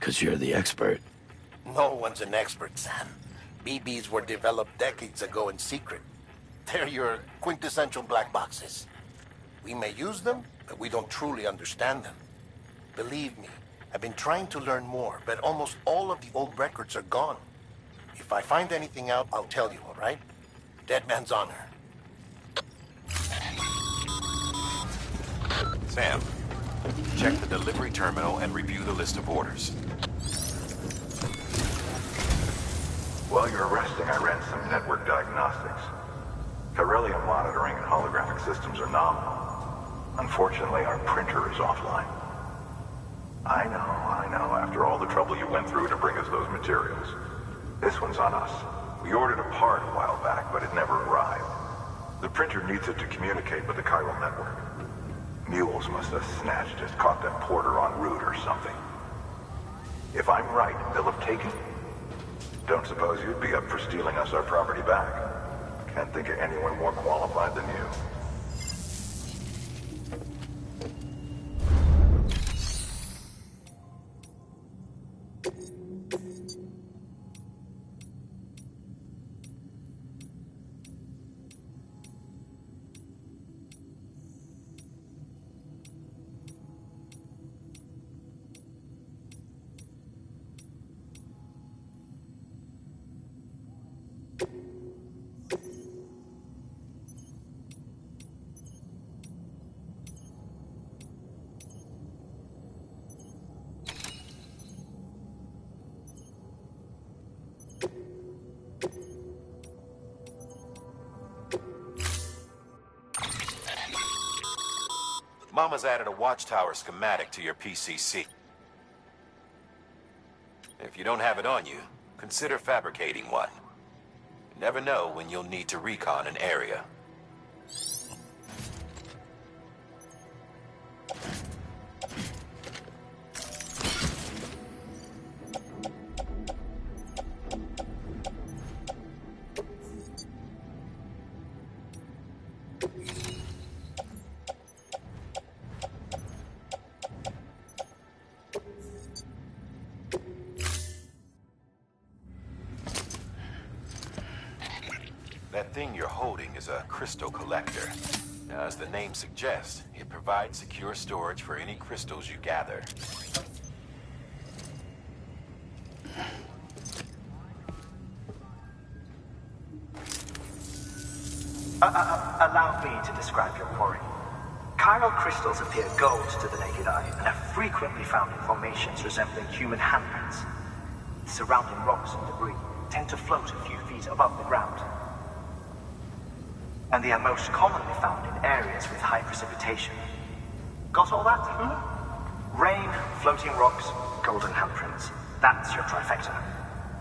'Cause you're the expert. No one's an expert, Sam. BBs were developed decades ago in secret. They're your quintessential black boxes. We may use them, but we don't truly understand them. Believe me, I've been trying to learn more, but almost all of the old records are gone. If I find anything out, I'll tell you, all right? Dead man's honor. Sam, check the delivery terminal and review the list of orders. While you're resting, I ran some network diagnostics. Beryllium monitoring and holographic systems are nominal. Unfortunately, our printer is offline. I know, after all the trouble you went through to bring us those materials. This one's on us. We ordered a part a while back, but it never arrived. The printer needs it to communicate with the chiral network. Mules must have snatched it, caught that porter en route or something. If I'm right, they'll have taken it. Don't suppose you'd be up for stealing us our property back. Can't think of anyone more qualified than you. Mama's added a watchtower schematic to your PCC. If you don't have it on you, consider fabricating one. You never know when you'll need to recon an area. thing you're holding is a crystal collector. Now, as the name suggests, it provides secure storage for any crystals you gather. Allow me to describe your quarry. Chiral crystals appear gold to the naked eye and are frequently found in formations resembling human handprints. The surrounding rocks and debris tend to float a few feet above the ground. And they are most commonly found in areas with high precipitation. Got all that? Rain, floating rocks, golden handprints. That's your trifecta.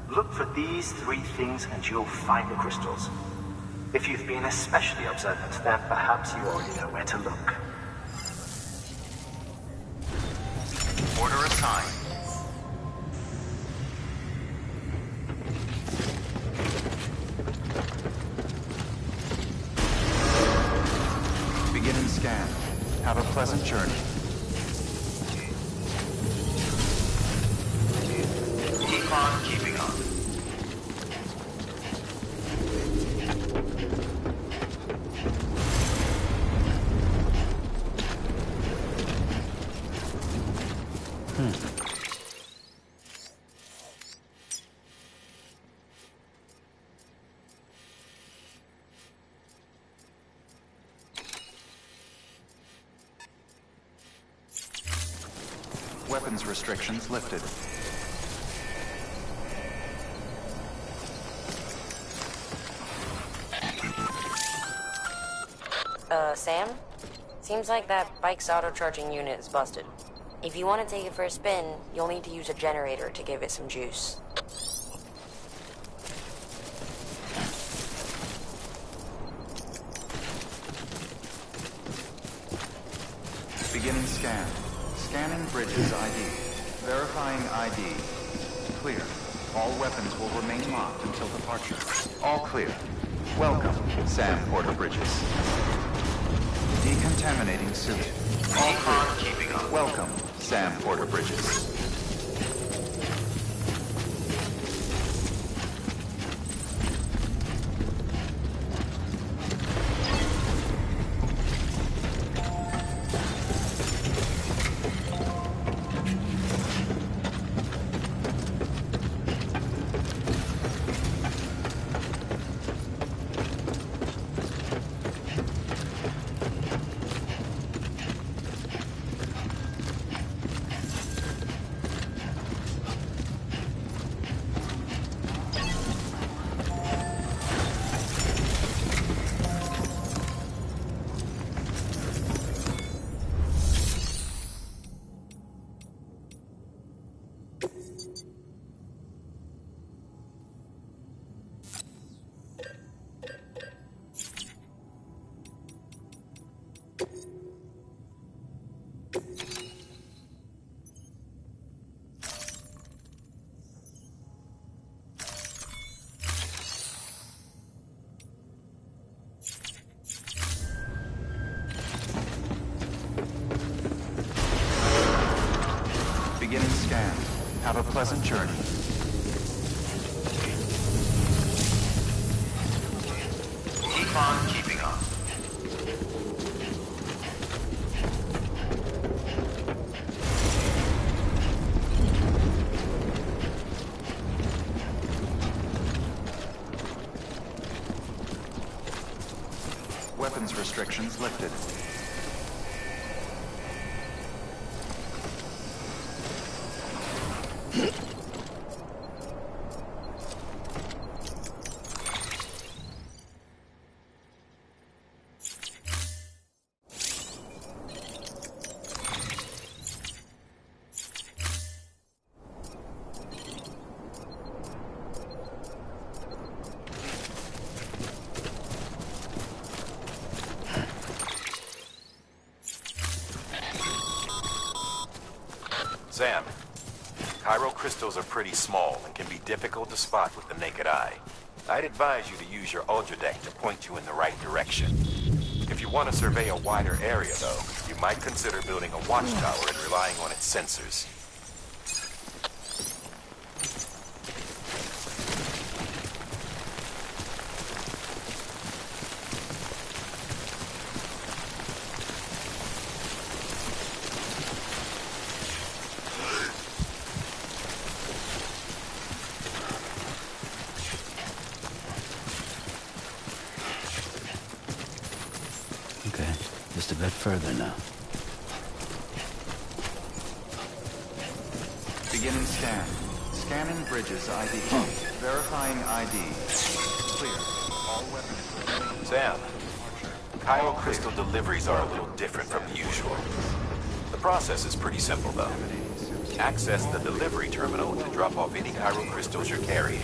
Look for these three things and you'll find the crystals. If you've been especially observant, then perhaps you already know where to look. Order assigned. Beginning scan. Have a pleasant journey. Keep on keeping on. Weapons restrictions lifted. Sam? Seems like that bike's auto-charging unit is busted. If you want to take it for a spin, you'll need to use a generator to give it some juice. Beginning scan. Scanning bridges ID. Verifying ID. Clear. All weapons will remain locked until departure. All clear. Welcome, Sam Porter Bridges. Decontaminating suit. All clear. Welcome, Sam Porter Bridges. Beginning scan. Have a pleasant journey. Keep on keeping on. Weapons restrictions lifted. Sam, chiral crystals are pretty small and can be difficult to spot with the naked eye. I'd advise you to use your ultradeck to point you in the right direction. If you want to survey a wider area, though, you might consider building a watchtower and relying on its sensors. Just a bit further now. Beginning scan. Scanning bridges ID. Verifying ID. Clear. All weapons. Sam, chiral crystal deliveries are a little different from the usual. The process is pretty simple, though. Access the delivery terminal to drop off any chiral crystals you're carrying.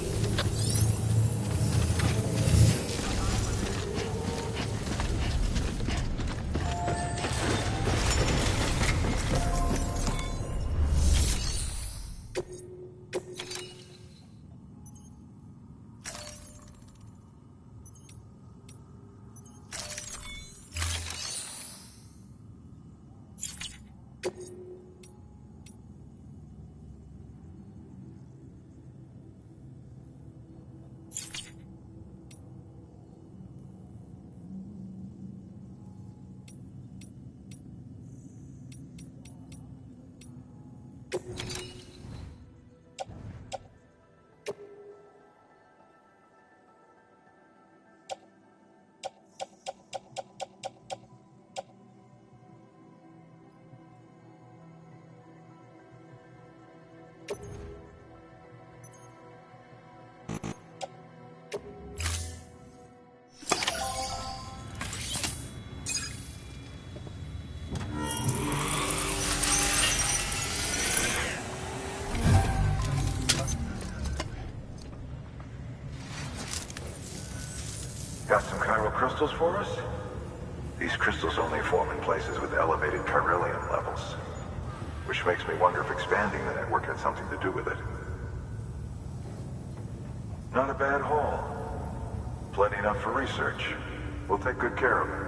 Got some chiral crystals for us? These crystals only form in places with elevated chiralium levels. Which makes me wonder if expanding the network had something to do with it. Not a bad haul. Plenty enough for research. We'll take good care of it.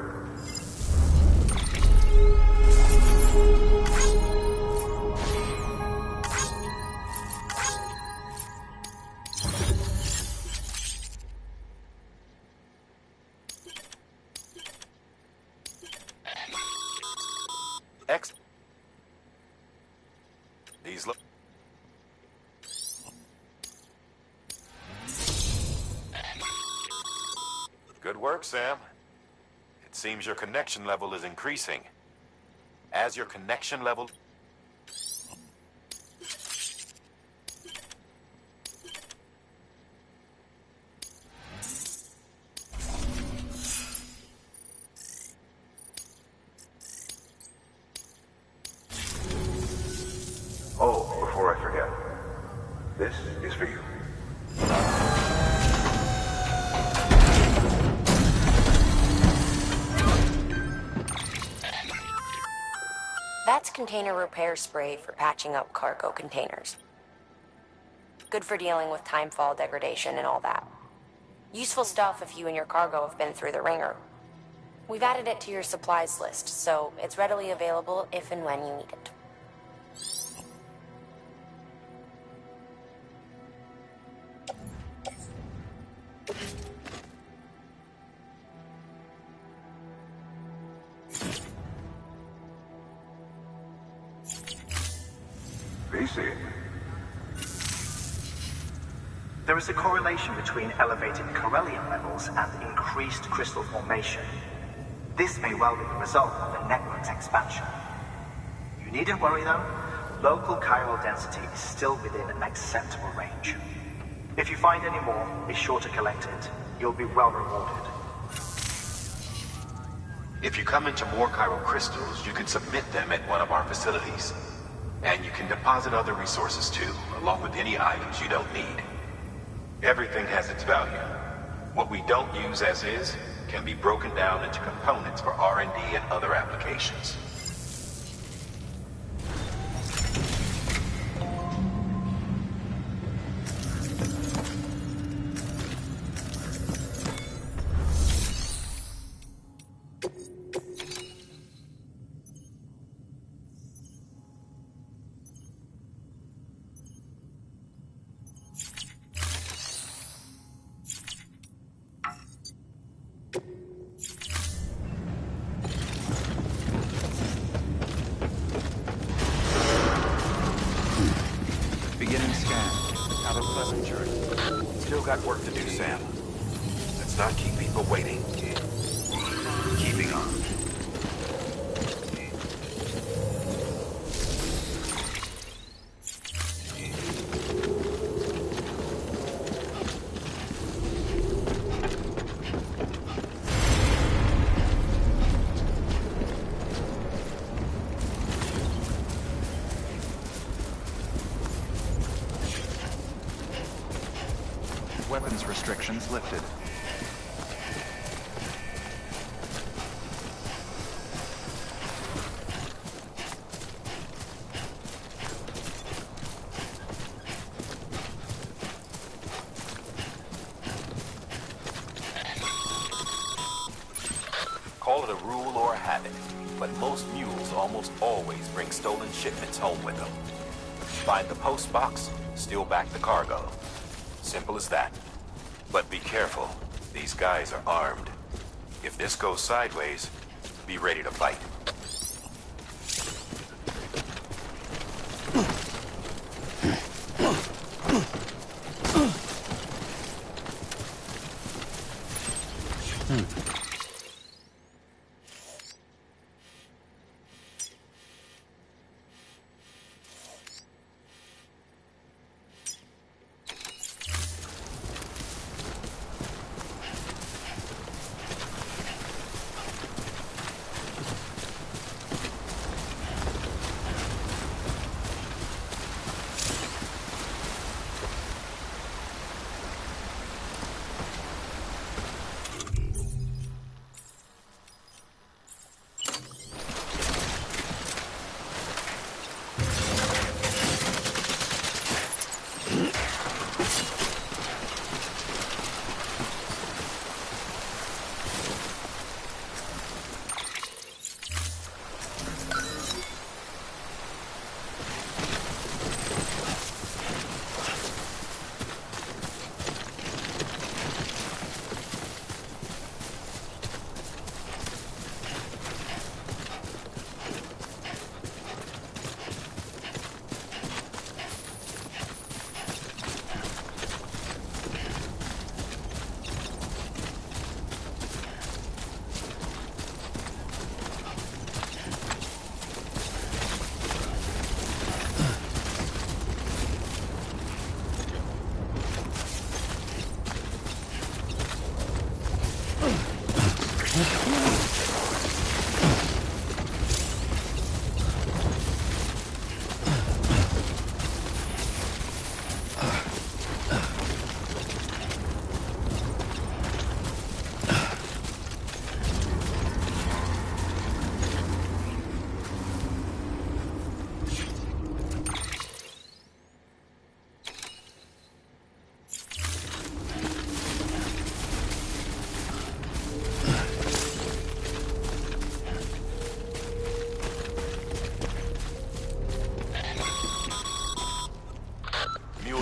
These look... Good work, Sam. It seems your connection level is increasing. As your connection level... Oh, before I forget. This is for you. That's container repair spray for patching up cargo containers. Good for dealing with timefall degradation and all that. Useful stuff if you and your cargo have been through the ringer. We've added it to your supplies list, so it's readily available if and when you need it. VC. There is a correlation between elevated chiralium levels and increased crystal formation. This may well be the result of the network's expansion. You needn't worry though. Local chiral density is still within an acceptable range. If you find any more, be sure to collect it. You'll be well rewarded. If you come into more chiral crystals, you can submit them at one of our facilities. And you can deposit other resources too, along with any items you don't need. Everything has its value. What we don't use as is can be broken down into components for R&D and other applications. Beginning scan. Have a pleasant journey. Still got work to do, Sam. Let's not keep people waiting. Keeping on. weapons restrictions lifted. Call it a rule or a habit, but most mules almost always bring stolen shipments home with them. Find the post box, steal back the cargo. Simple as that. But be careful. These guys are armed. If this goes sideways, be ready to fight.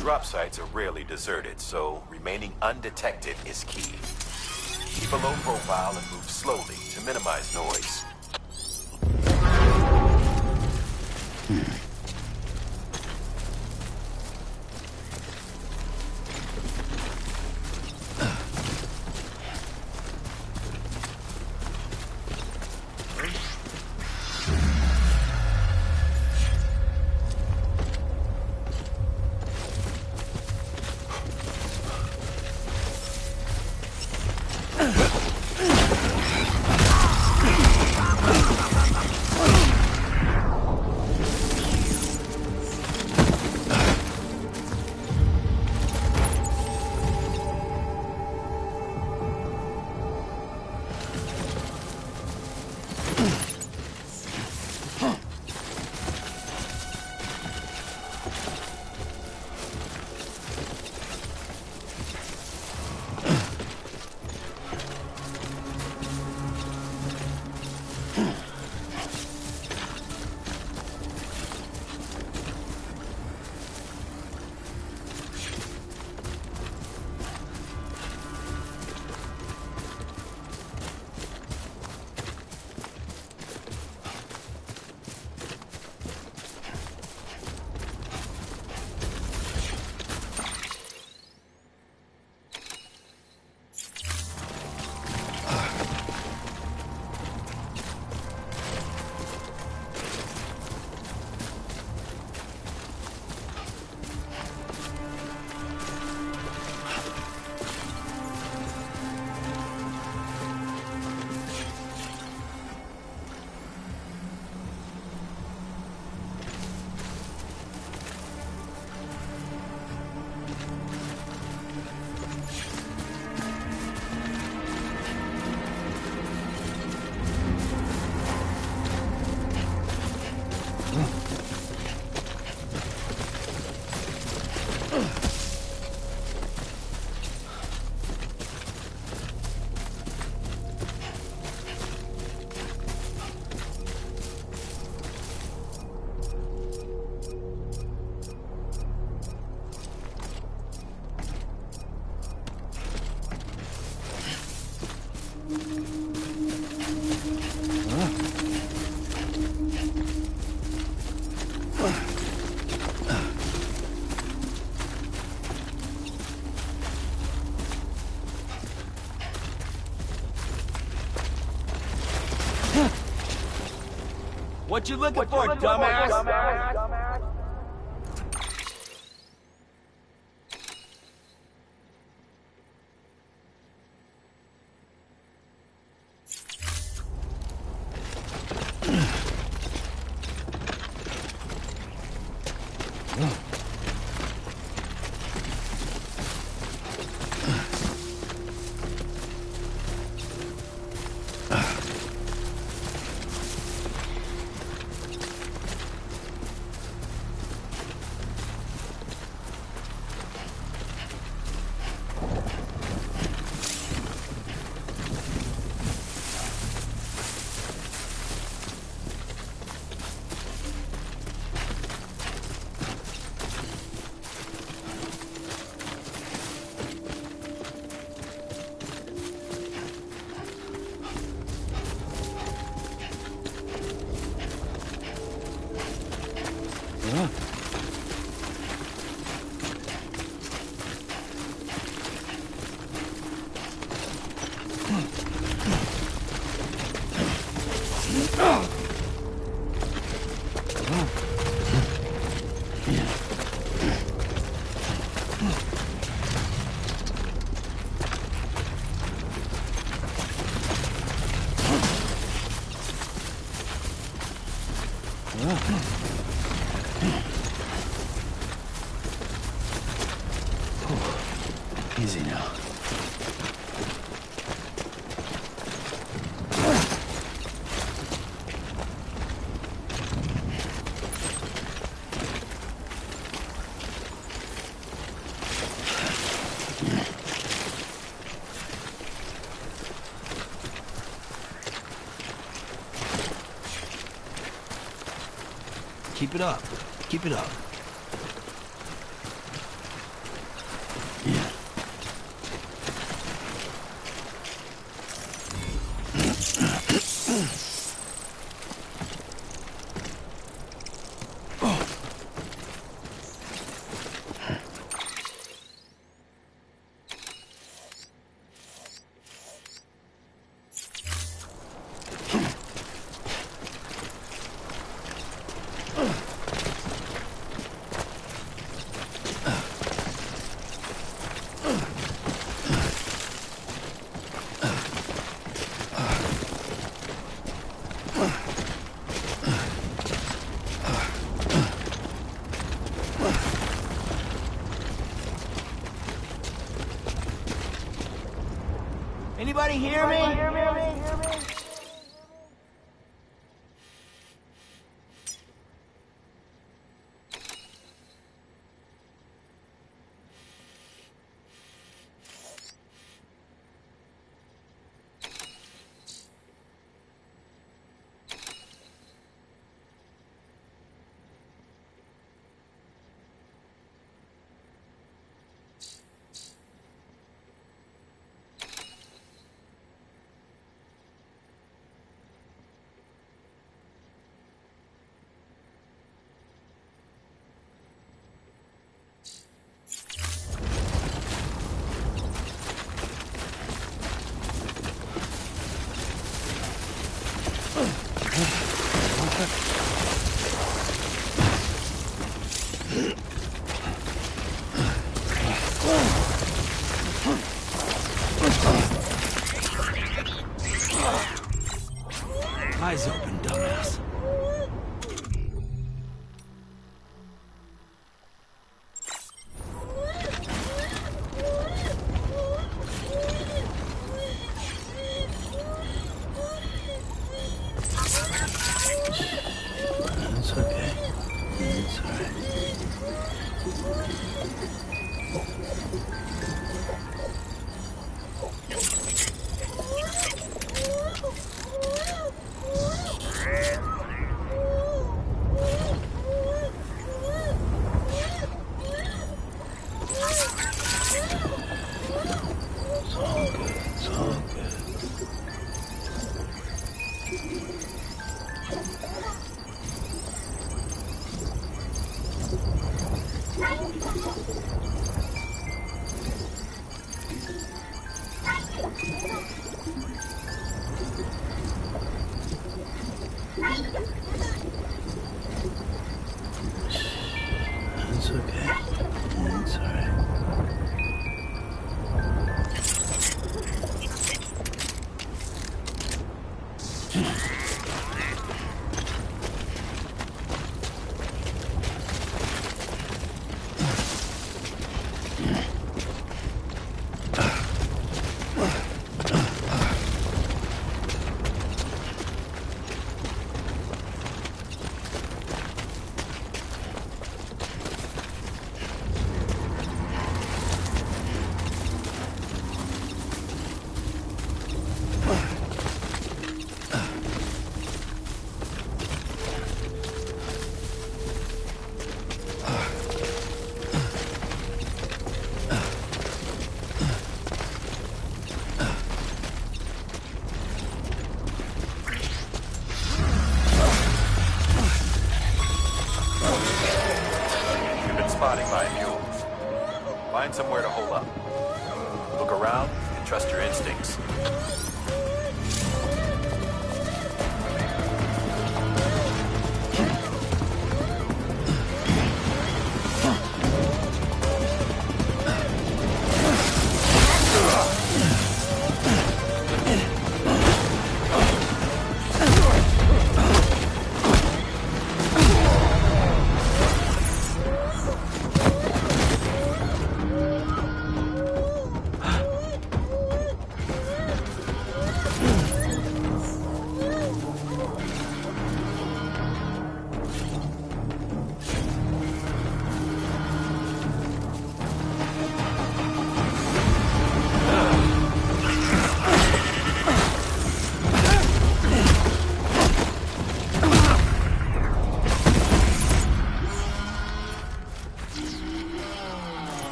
Drop sites are rarely deserted, so remaining undetected is key. Keep a low profile and move slowly to minimize noise. What you looking for, dumbass? Easy now. Keep it up. Keep it up. Anybody hear me? Eyes open, dumbass. It's okay. It's all right. It's all good. It's all good. spotting biofuel. Find somewhere to hole up. Look around and trust your instincts.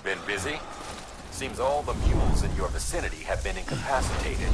Been busy? Seems all the mules in your vicinity have been incapacitated.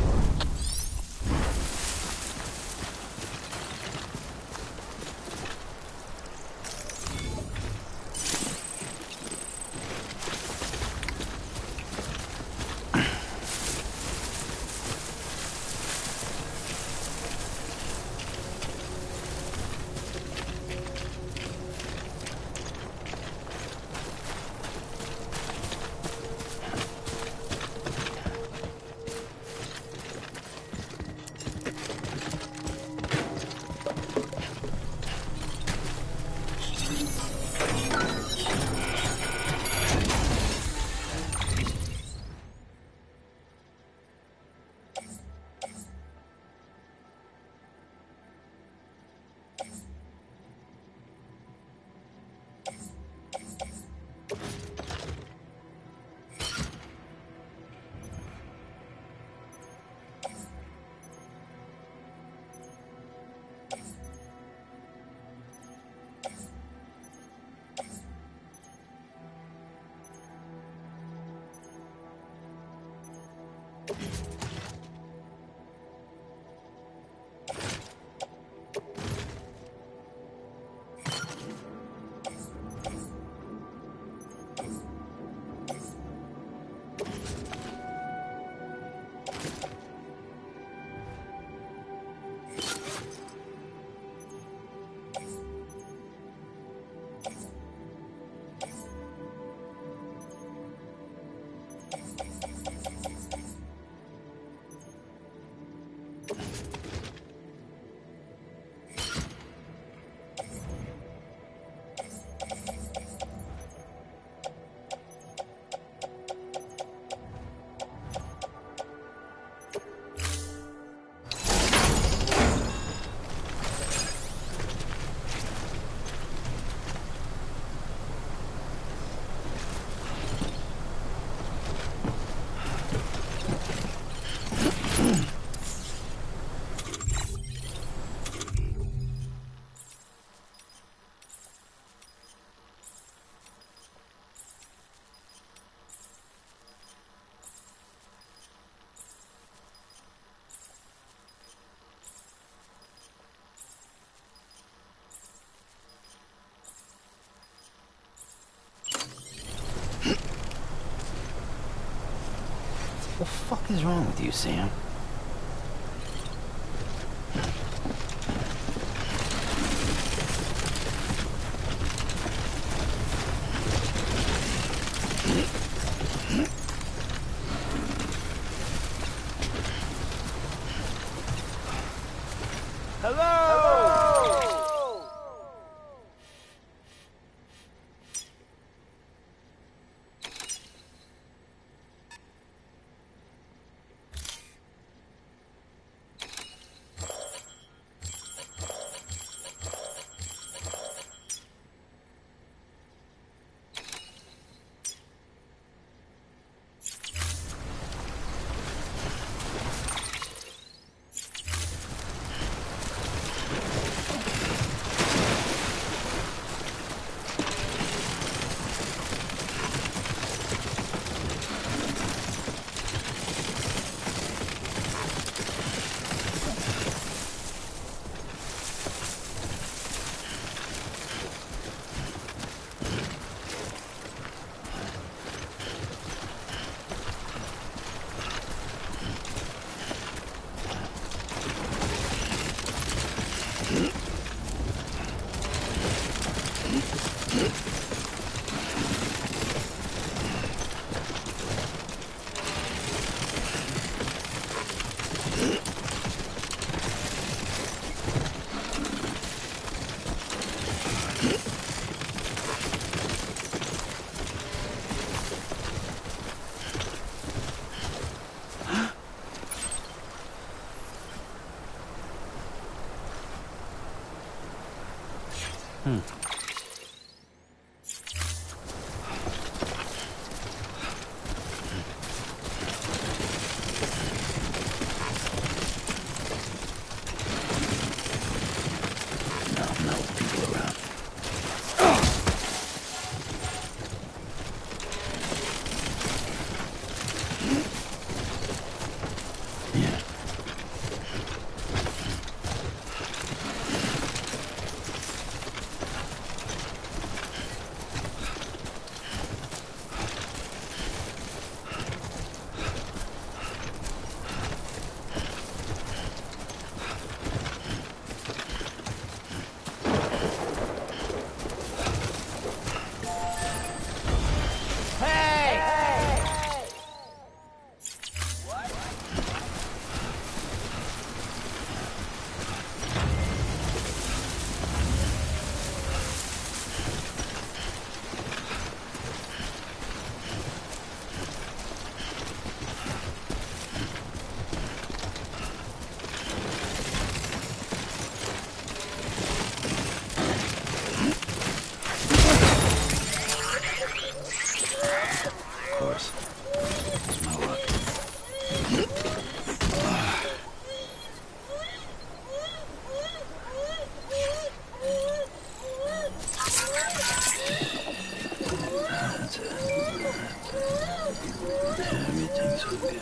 What the fuck is wrong with you, Sam? Everything's okay.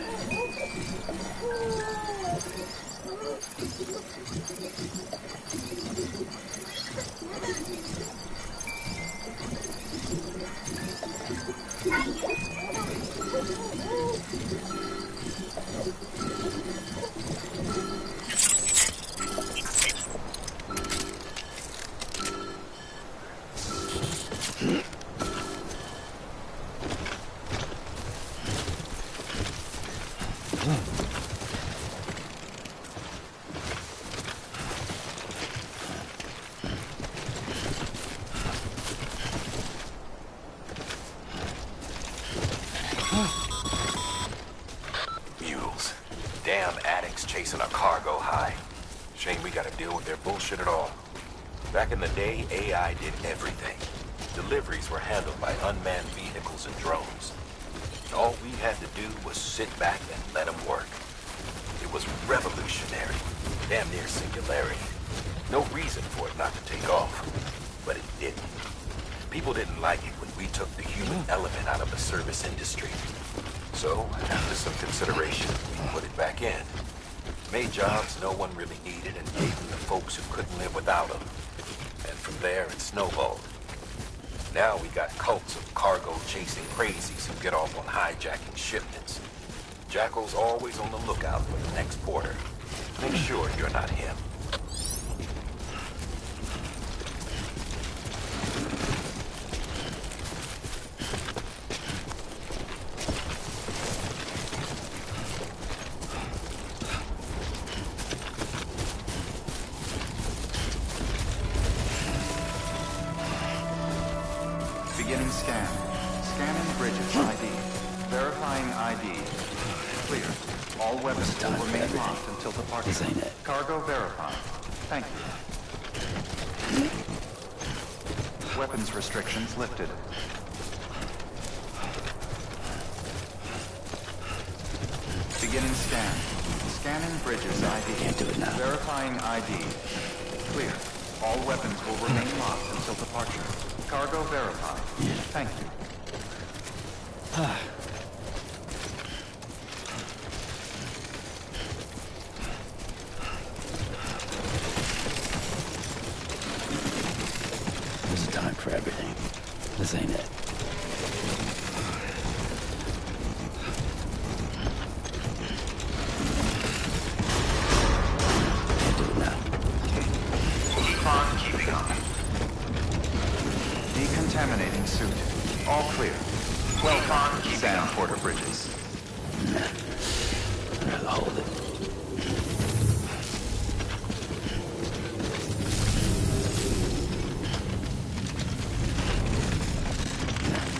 Mules. Damn addicts chasing a cargo high. Shame we gotta deal with their bullshit at all. Back in the day, AI did everything. Deliveries were handled by unmanned vehicles and drones. And all we had to do was sit back and let them work. It was revolutionary, damn near singularity. No reason for it not to take off, but it didn't. People didn't like it when we took the human element out of the service industry. So, after some consideration, we put it back in. Made jobs no one really needed and gave them to folks who couldn't live without them. And from there, it snowballed. Now we got cults of cargo-chasing crazies who get off on hijacking shipments. Jackal's always on the lookout for the next porter. Make sure you're not him. Beginning scan. Scanning bridges ID. Verifying ID. Clear. All weapons will remain locked until departure. This ain't it. Cargo verified. Thank you. Weapons restrictions lifted. Beginning scan. Scanning bridges ID. Can't do it now. Verifying ID. Clear. All weapons will remain locked until departure. Cargo verified. Thank you. There's a time for everything. This ain't it. Can't do it now. Keep on keeping on. Decontaminating suit. All clear. Well, Sand Porter Bridges. I'd rather hold it.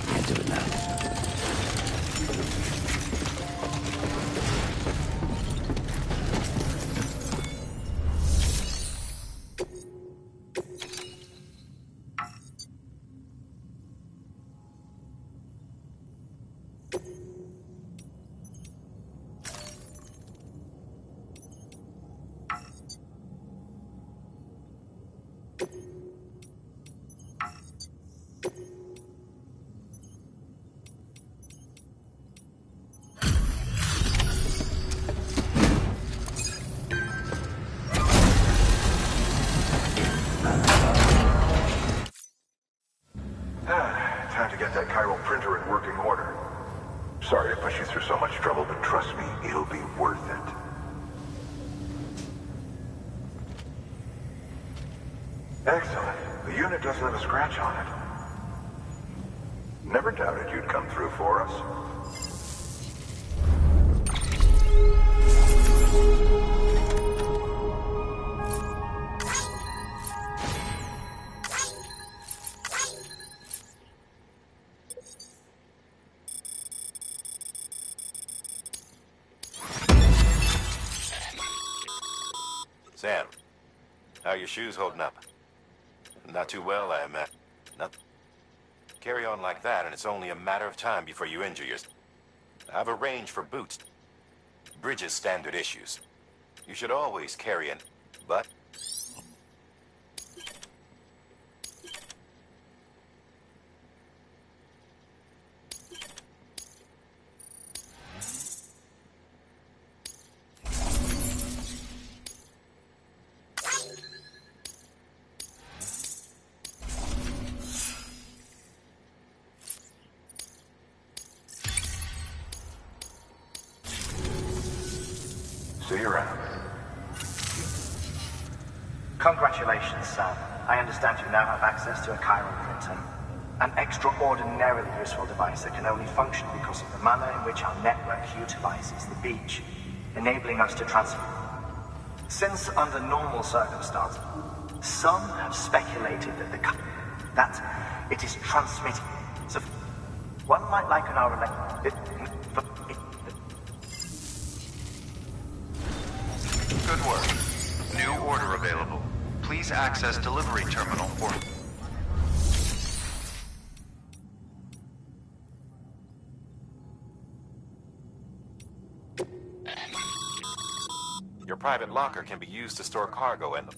Can't do it now. Excellent. The unit doesn't have a scratch on it. Never doubted you'd come through for us. Sam, how are your shoes holding up? Not too well, I imagine. Not... Carry on like that, and it's only a matter of time before you injure yourself. I've arranged for boots. Bridges standard issues. You should always carry an... But... See you around. Congratulations, Sam. I understand you now have access to a chiral printer. An extraordinarily useful device that can only function because of the manner in which our network utilizes the beach, enabling us to transfer. Since under normal circumstances, some have speculated that it is transmitting. So one might liken our Good work. New order available. Please access delivery terminal for... Your private locker can be used to store cargo and...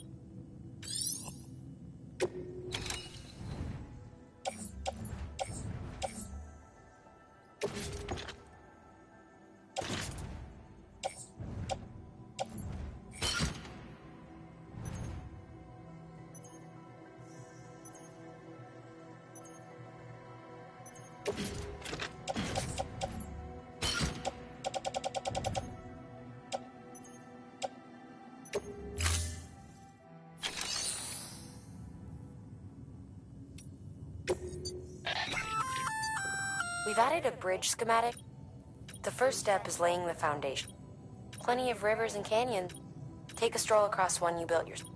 We've added a bridge schematic. The first step is laying the foundation. Plenty of rivers and canyons. Take a stroll across one you built yourself.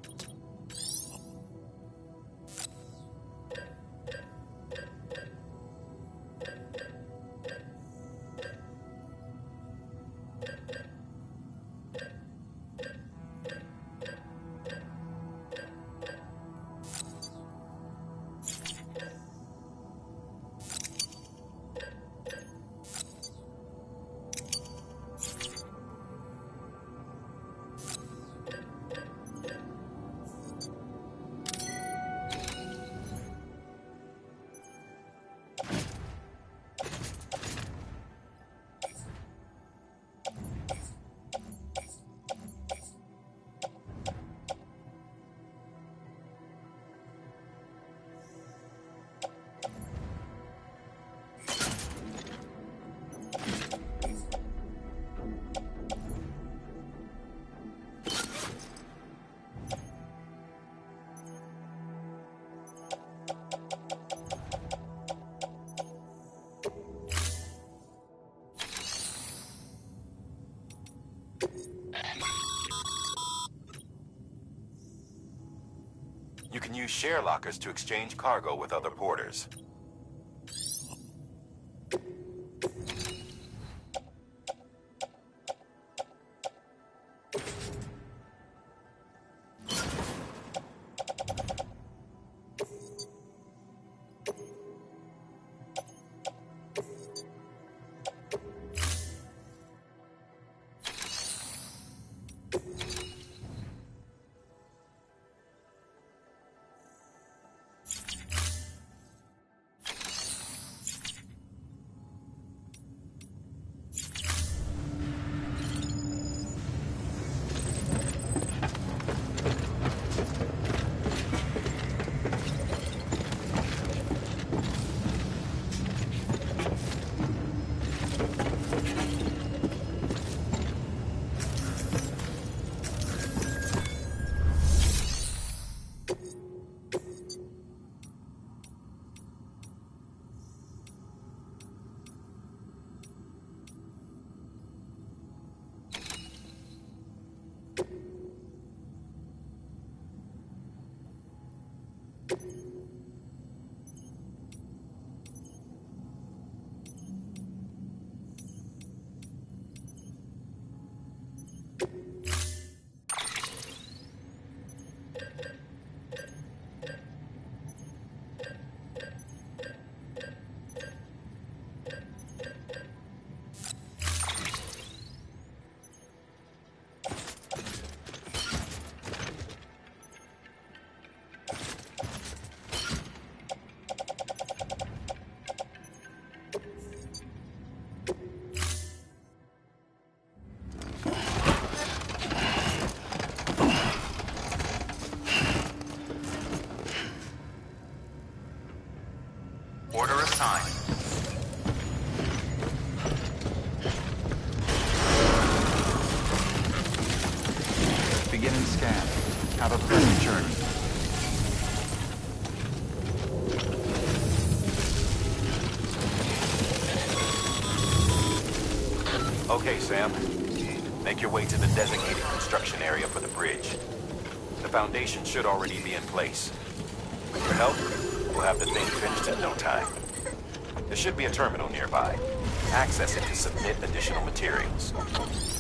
You can use share lockers to exchange cargo with other porters. Beginning scan. Have a pleasant journey. Okay, Sam. Make your way to the designated construction area for the bridge. The foundation should already be in place. With your help, we'll have the thing finished in no time. There should be a terminal nearby. Access it to submit additional materials. Hold it.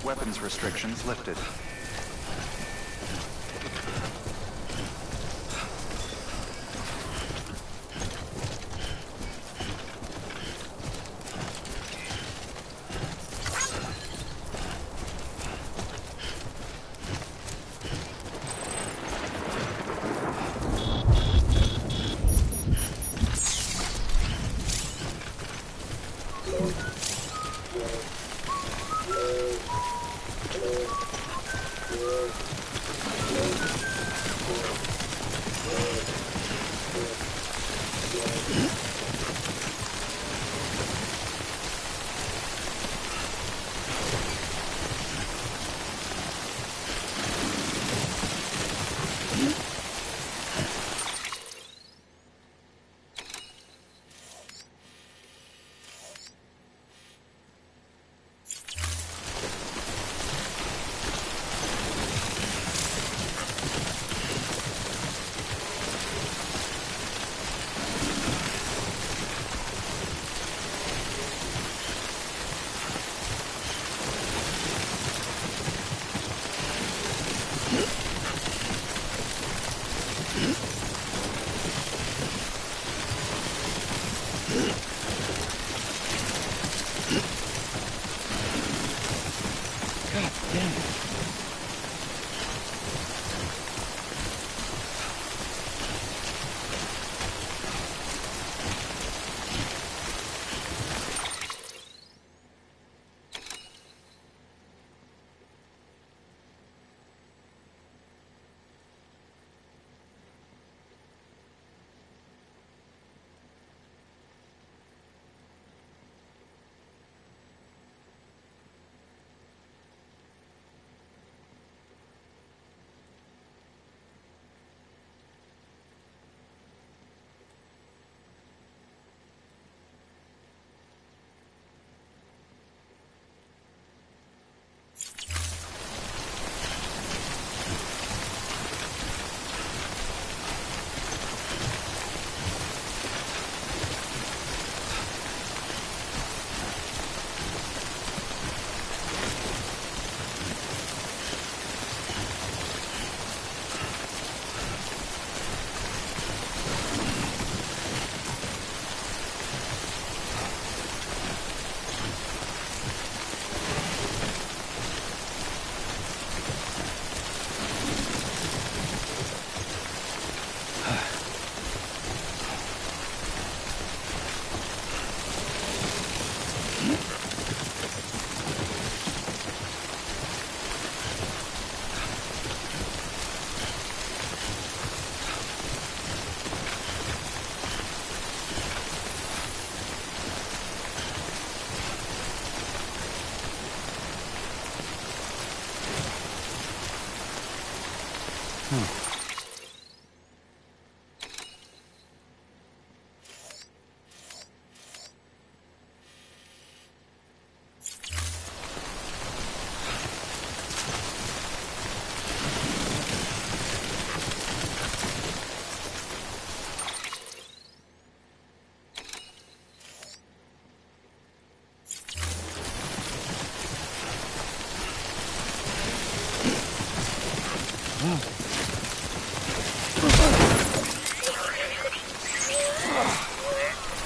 Weapons restrictions lifted.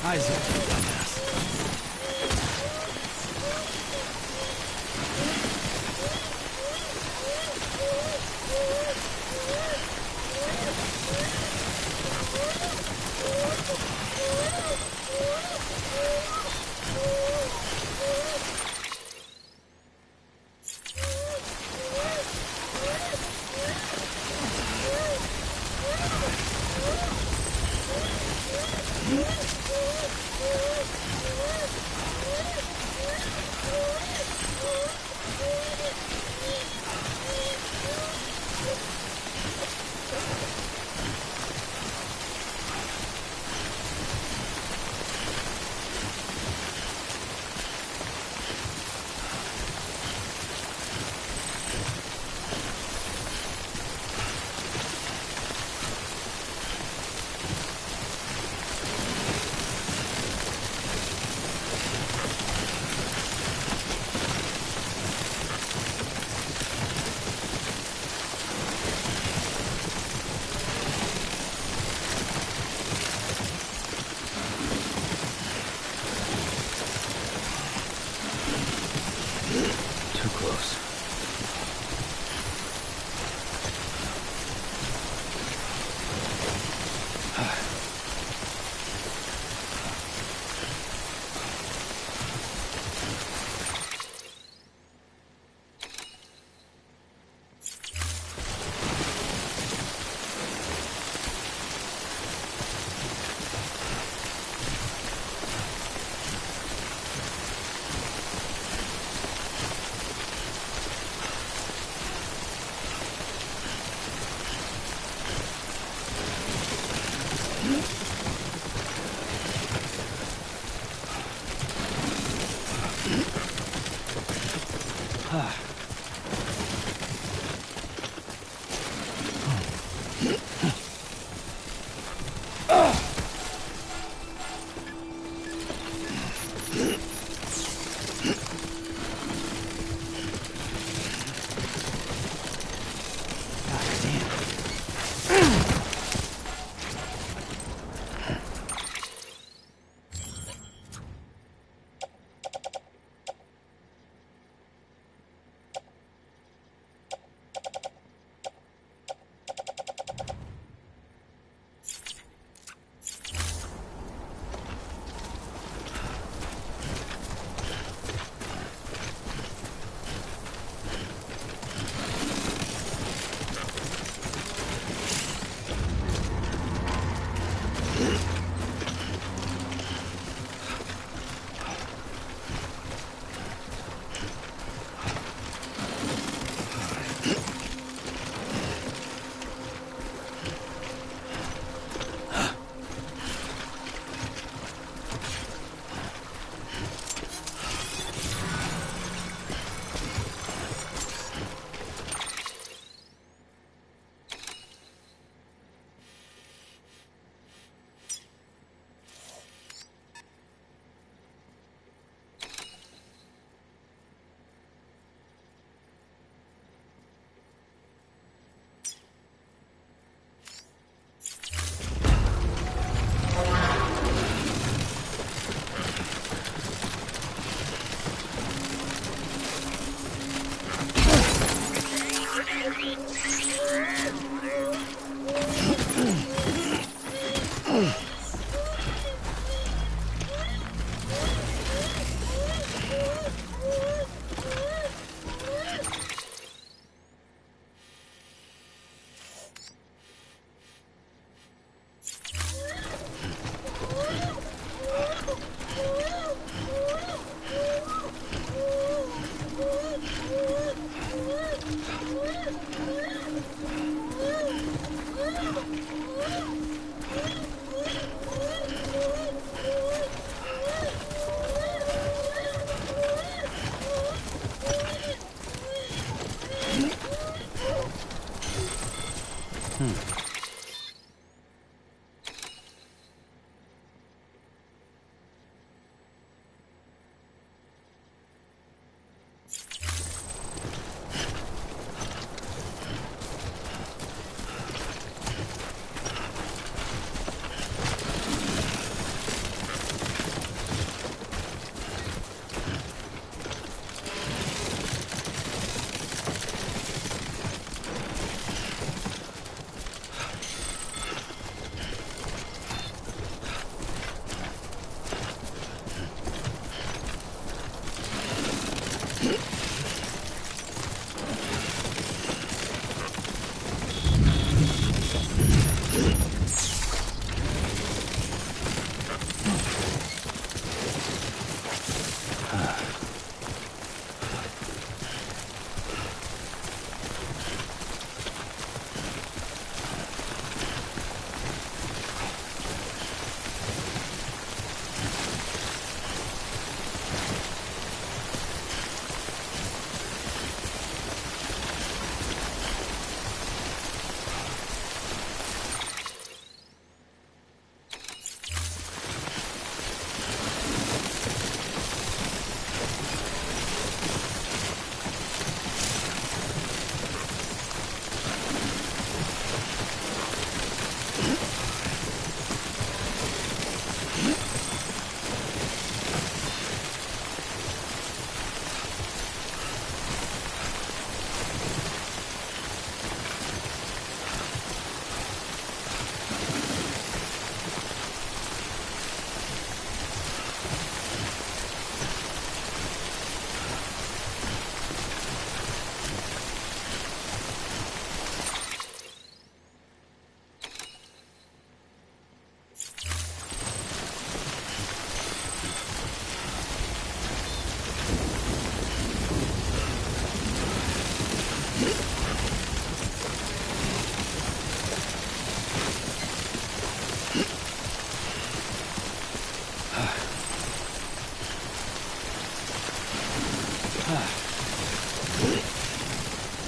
Eyes open, dumbass.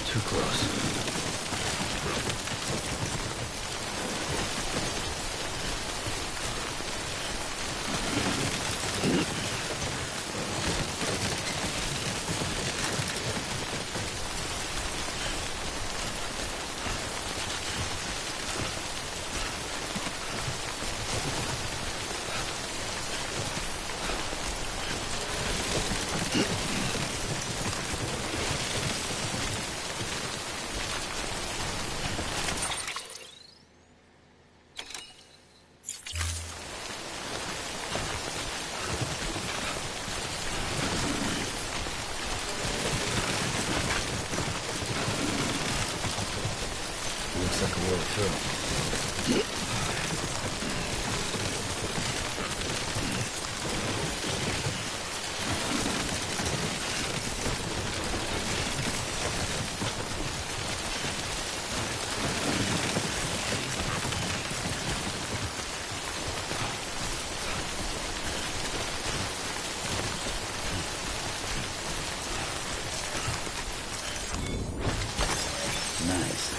Too close. Looks like a way through. Nice.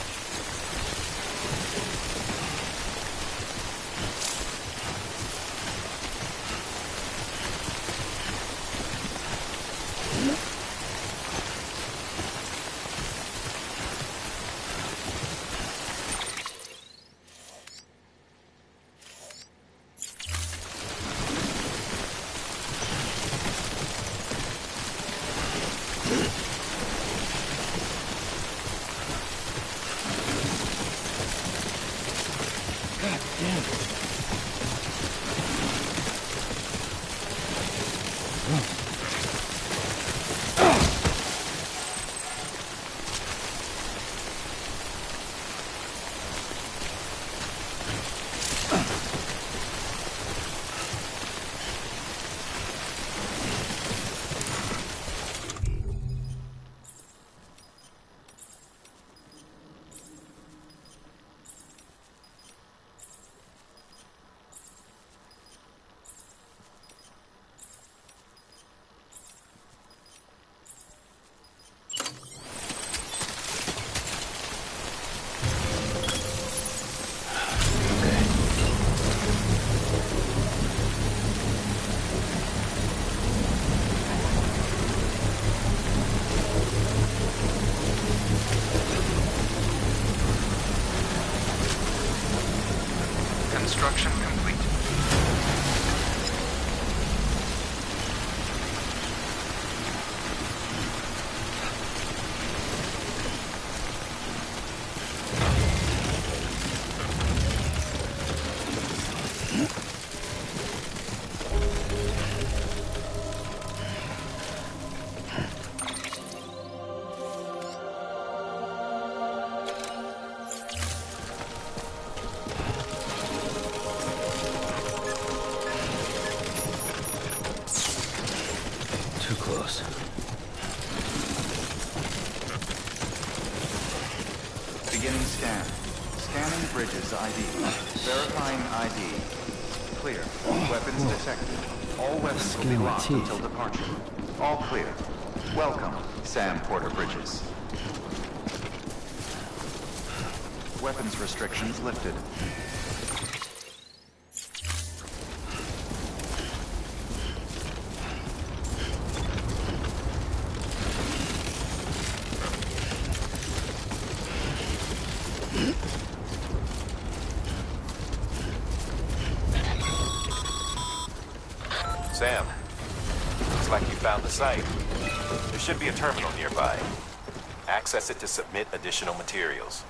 God damn it. Construction complete. Too close. Beginning scan. Scanning bridges ID. Verifying ID. Clear. Weapons detected. All weapons will be Skin my locked teeth. until departure. All clear. Welcome, Sam Porter Bridges. Weapons restrictions lifted. Sam, looks like you found the site. There should be a terminal nearby. Access it to submit additional materials.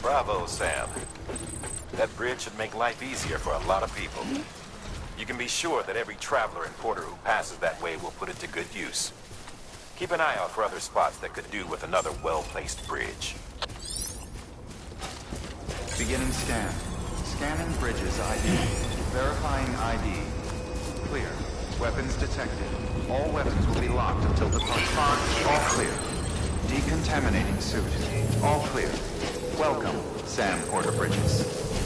Bravo, Sam. That bridge should make life easier for a lot of people. You can be sure that every traveler and porter who passes that way will put it to good use. Keep an eye out for other spots that could do with another well-placed bridge. Beginning scan. Scanning bridges ID. Verifying ID. Clear. Weapons detected. All weapons will be locked until departure. All clear. Decontaminating suit. All clear. Welcome, Sam Porter Bridges.